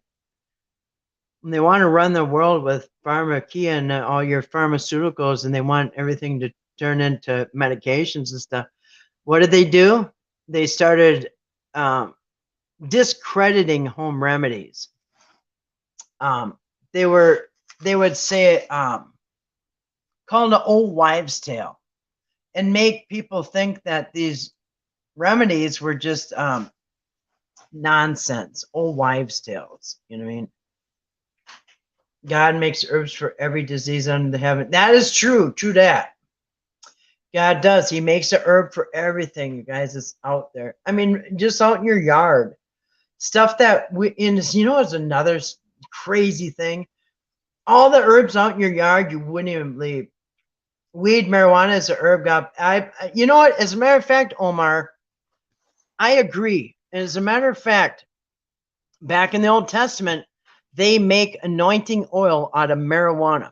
They want to run the world with pharmacia and all your pharmaceuticals, and they want everything to turn into medications and stuff. What did they do? They started discrediting home remedies. Um, they would say call it an old wives' tale, and make people think that these remedies were just nonsense, old wives' tales. You know what I mean? God makes herbs for every disease under the heaven. That is true. True that. God does. He makes a herb for everything, you guys. It's out there. I mean, just out in your yard. Stuff that it's another crazy thing. All the herbs out in your yard, you wouldn't even believe. Weed, marijuana is a herb. You know what? As a matter of fact, Omar, I agree. As a matter of fact, back in the Old Testament, they make anointing oil out of marijuana.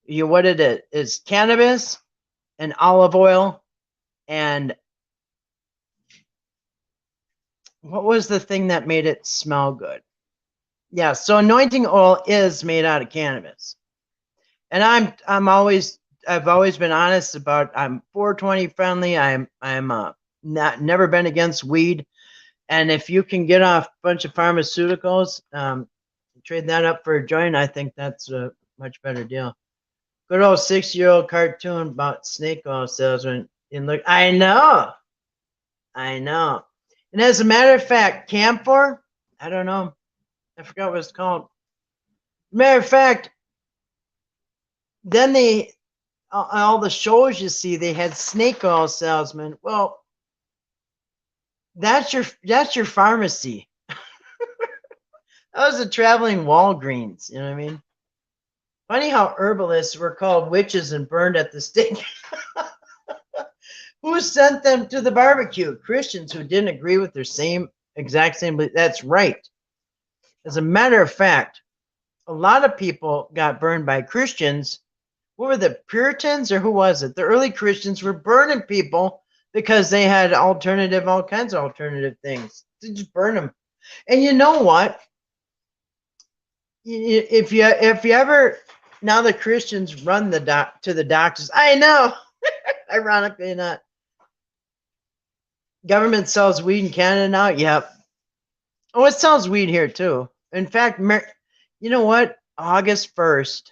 What it is cannabis and olive oil and what was the thing that made it smell good? Yeah, so anointing oil is made out of cannabis. And I've always been honest about I'm 420 friendly. I'm never been against weed. And if you can get off a bunch of pharmaceuticals, trade that up for a joint, I think that's a much better deal. Good old 6-year-old cartoon about snake oil salesman. And look, I know. And as a matter of fact, camphor, I don't know. I forgot what it's called. Matter of fact, then all the shows you see, they had snake oil salesmen. Well, that's your pharmacy. That was a traveling Walgreens. You know what I mean? Funny how herbalists were called witches and burned at the stake. Who sent them to the barbecue? Christians who didn't agree with their exact same belief. That's right. As a matter of fact, a lot of people got burned by Christians. What were the Puritans or who was it? The early Christians were burning people because they had all kinds of alternative things. They just burn them. And you know what? If you ever, now the Christians run to the doctors. I know. Ironically not. Government sells weed in Canada now? Yep. Oh, it sells weed here too. In fact, you know what? August 1st,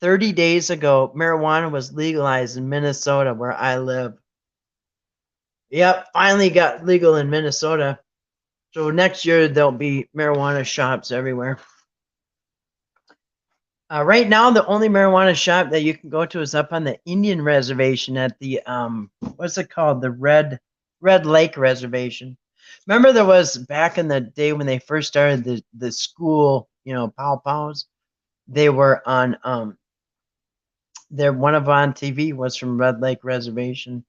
30 days ago, marijuana was legalized in Minnesota, where I live. Yep, finally got legal in Minnesota. So next year, there'll be marijuana shops everywhere. Right now, the only marijuana shop that you can go to is up on the Indian reservation at the, what's it called? The Red Lake Reservation. Remember there was back in the day when they first started the school, Pow Pows? They were on, one of on TV was from Red Lake Reservation,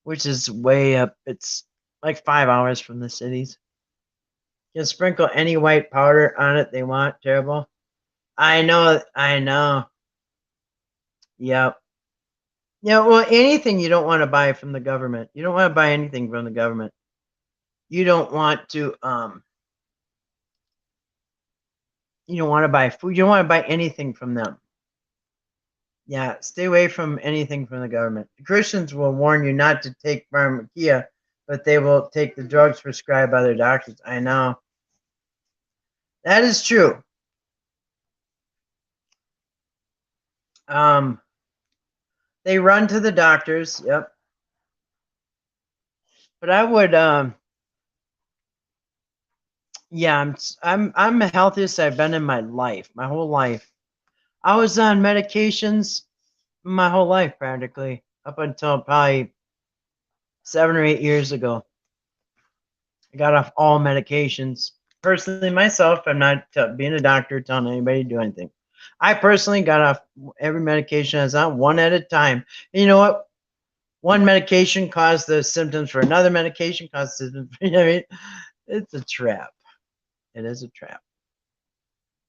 which is way up. It's like 5 hours from the cities. You can sprinkle any white powder on it they want. Terrible. I know. Yep. Yeah, well, anything you don't want to buy from the government. You don't want to buy anything from the government. You don't want to you don't want to buy food. You don't want to buy anything from them. Yeah, stay away from anything from the government. The Christians will warn you not to take pharmacia, but they will take the drugs prescribed by their doctors. I know. That is true. They run to the doctors. Yep. But I would yeah, I'm the healthiest I've been in my life, my whole life. I was on medications my whole life practically up until probably 7 or 8 years ago. I got off all medications. Personally, myself, I'm not being a doctor telling anybody to do anything. I personally got off every medication I was on one at a time. And you know what? One medication caused the symptoms for another medication caused symptoms. You know what I mean? It's a trap. It is a trap.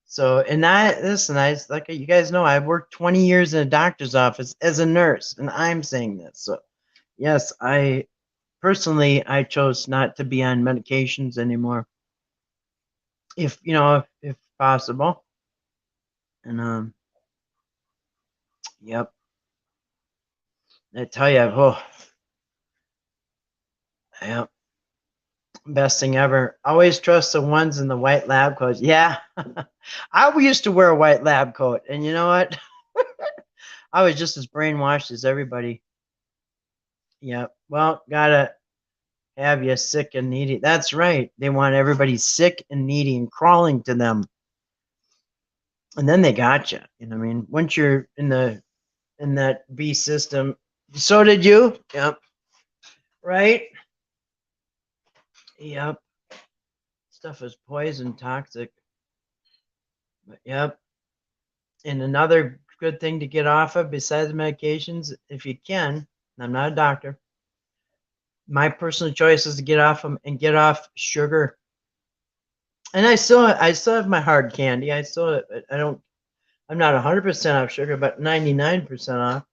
So, and listen, like you guys know, I've worked 20 years in a doctor's office as a nurse, and I'm saying this. So, yes, I chose not to be on medications anymore. If possible. And yep. I tell you, oh, yep. Best thing ever. Always trust the ones in the white lab coats. Yeah. I used to wear a white lab coat, and you know what? I was just as brainwashed as everybody. Yep. Well, gotta have you sick and needy. That's right. They want everybody sick and needy and crawling to them. And then they got you. You know what I mean? Once you're in that B system, so did you. Yep. Right? Yep. Stuff is poison, toxic. But yep. And another good thing to get off of besides medications, if you can, and I'm not a doctor, my personal choice is to get off them and get off sugar. And I still have my hard candy. I'm not 100% off sugar, but 99% off.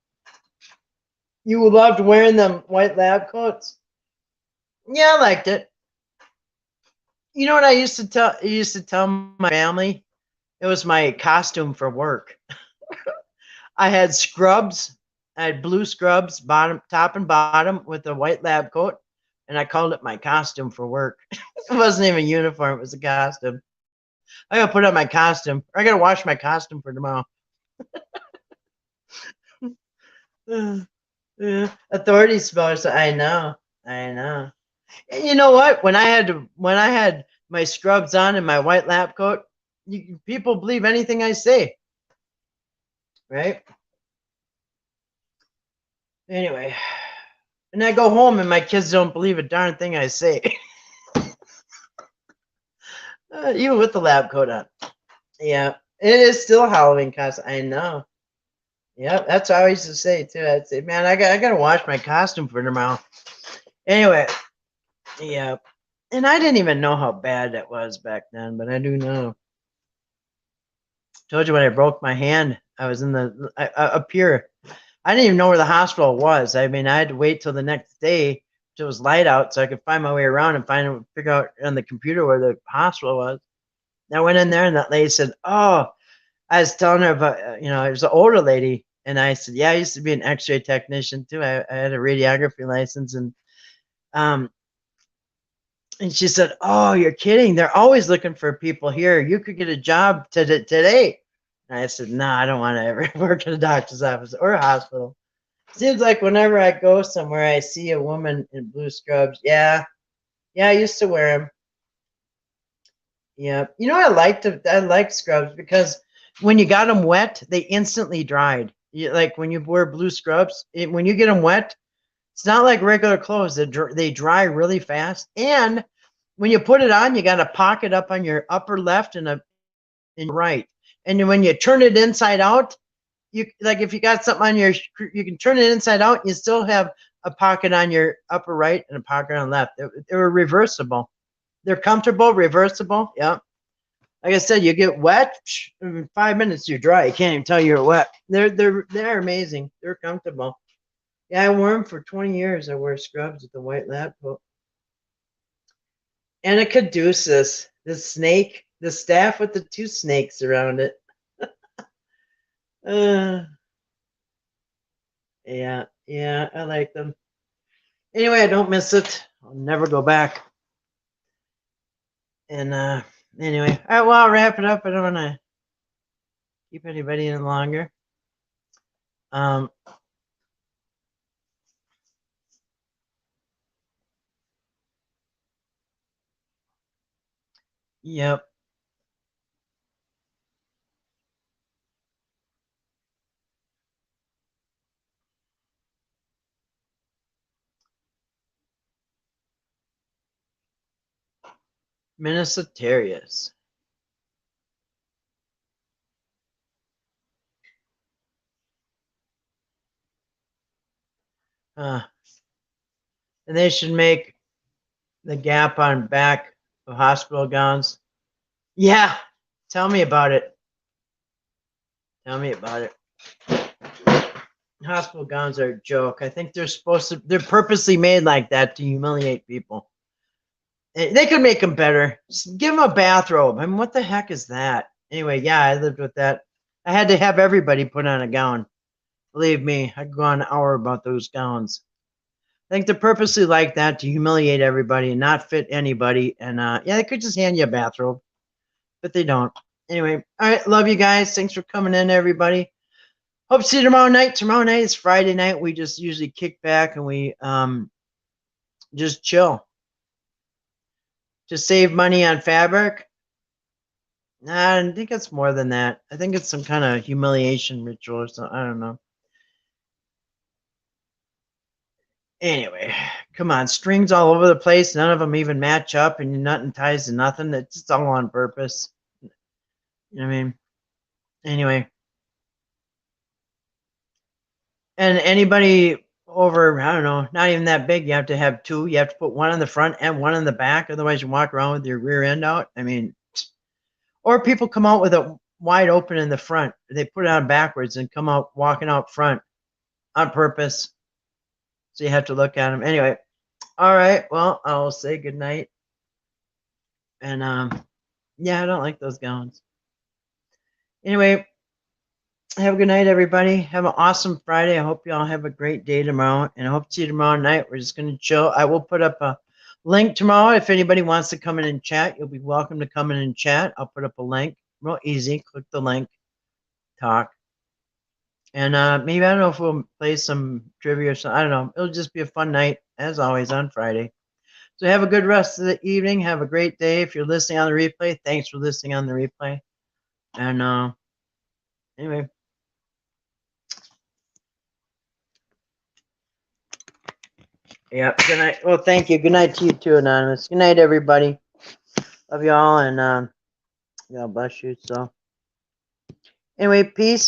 You loved wearing them white lab coats? Yeah, I liked it. You know what I used to tell my family? It was my costume for work. I had scrubs. I had blue scrubs, top and bottom, with a white lab coat, and I called it my costume for work. It wasn't even a uniform; it was a costume. I gotta put on my costume. Or I gotta wash my costume for tomorrow. Authorities supposed I know. And you know what? When I had my scrubs on and my white lab coat, people believe anything I say, right? Anyway, and I go home and my kids don't believe a darn thing I say, even with the lab coat on. Yeah, it is still Halloween costume. I know. Yep, that's what I used to say too. I'd say, man, I gotta wash my costume for tomorrow. Anyway, yeah, and I didn't even know how bad that was back then, but I do know. Told you when I broke my hand, I was up here. I didn't even know where the hospital was. I mean, I had to wait till the next day till it was light out so I could find my way around and figure out on the computer where the hospital was. And I went in there and that lady said, "Oh," I was telling her about, it was an older lady. And I said, "Yeah, I used to be an X-ray technician too. I had a radiography license." And she said, "Oh, you're kidding. They're always looking for people here. You could get a job today." And I said, "No, I don't want to ever work in a doctor's office or a hospital." Seems like whenever I go somewhere, I see a woman in blue scrubs. Yeah, I used to wear them. Yeah, I liked scrubs because when you got them wet, they instantly dried. Like when you wear blue scrubs, when you get them wet, it's not like regular clothes. They dry really fast. And when you put it on, you got a pocket up on your upper left and in right. And when you turn it inside out, if you got something on you can turn it inside out. You still have a pocket on your upper right and a pocket on left. They were reversible. They're comfortable, reversible. Yeah. Like I said, you get wet, in 5 minutes you're dry. You can't even tell you're wet. They're amazing. They're comfortable. Yeah, I wore them for 20 years. I wear scrubs with the white lab coat. And a caduceus, the snake, the staff with the two snakes around it. Yeah, I like them. Anyway, I don't miss it. I'll never go back. And anyway, all right, well, I'll wrap it up. I don't want to keep anybody any longer. Yep. Minnesotarius. And they should make the gap on back of hospital gowns. Yeah, tell me about it. Tell me about it. Hospital gowns are a joke. I think they're purposely made like that to humiliate people. They could make them better. Just give them a bathrobe. I mean, what the heck is that? Anyway, yeah, I lived with that. I had to have everybody put on a gown. Believe me, I could go on an hour about those gowns. I think they're purposely like that to humiliate everybody and not fit anybody. And yeah, they could just hand you a bathrobe, but they don't. Anyway, all right, love you guys. Thanks for coming in, everybody. Hope to see you tomorrow night. Tomorrow night is Friday night. We just usually kick back and we just chill. To save money on fabric. Nah, I think it's more than that. I think it's some kind of humiliation ritual or something. I don't know. Anyway, come on, strings all over the place. None of them even match up, and you're nothing ties to nothing. It's just all on purpose. You know what I mean? Anyway, and anybody over, I don't know, not even that big, you have to have two. You have to put one on the front and one on the back. Otherwise, you walk around with your rear end out. I mean, or people come out with it wide open in the front. They put it on backwards and come out walking out front on purpose. So you have to look at them. Anyway, all right. Well, I'll say good night. And yeah, I don't like those gowns. Anyway, have a good night, everybody. Have an awesome Friday. I hope you all have a great day tomorrow. And I hope to see you tomorrow night. We're just going to chill. I will put up a link tomorrow. If anybody wants to come in and chat, you'll be welcome to come in and chat. I'll put up a link. Real easy. Click the link. Talk. And maybe, I don't know if we'll play some trivia or something. I don't know. It'll just be a fun night, as always, on Friday. So have a good rest of the evening. Have a great day. If you're listening on the replay, thanks for listening on the replay. And anyway. Yeah, good night. Well, thank you. Good night to you too, Anonymous. Good night, everybody. Love you all, and God bless you. So, anyway, peace.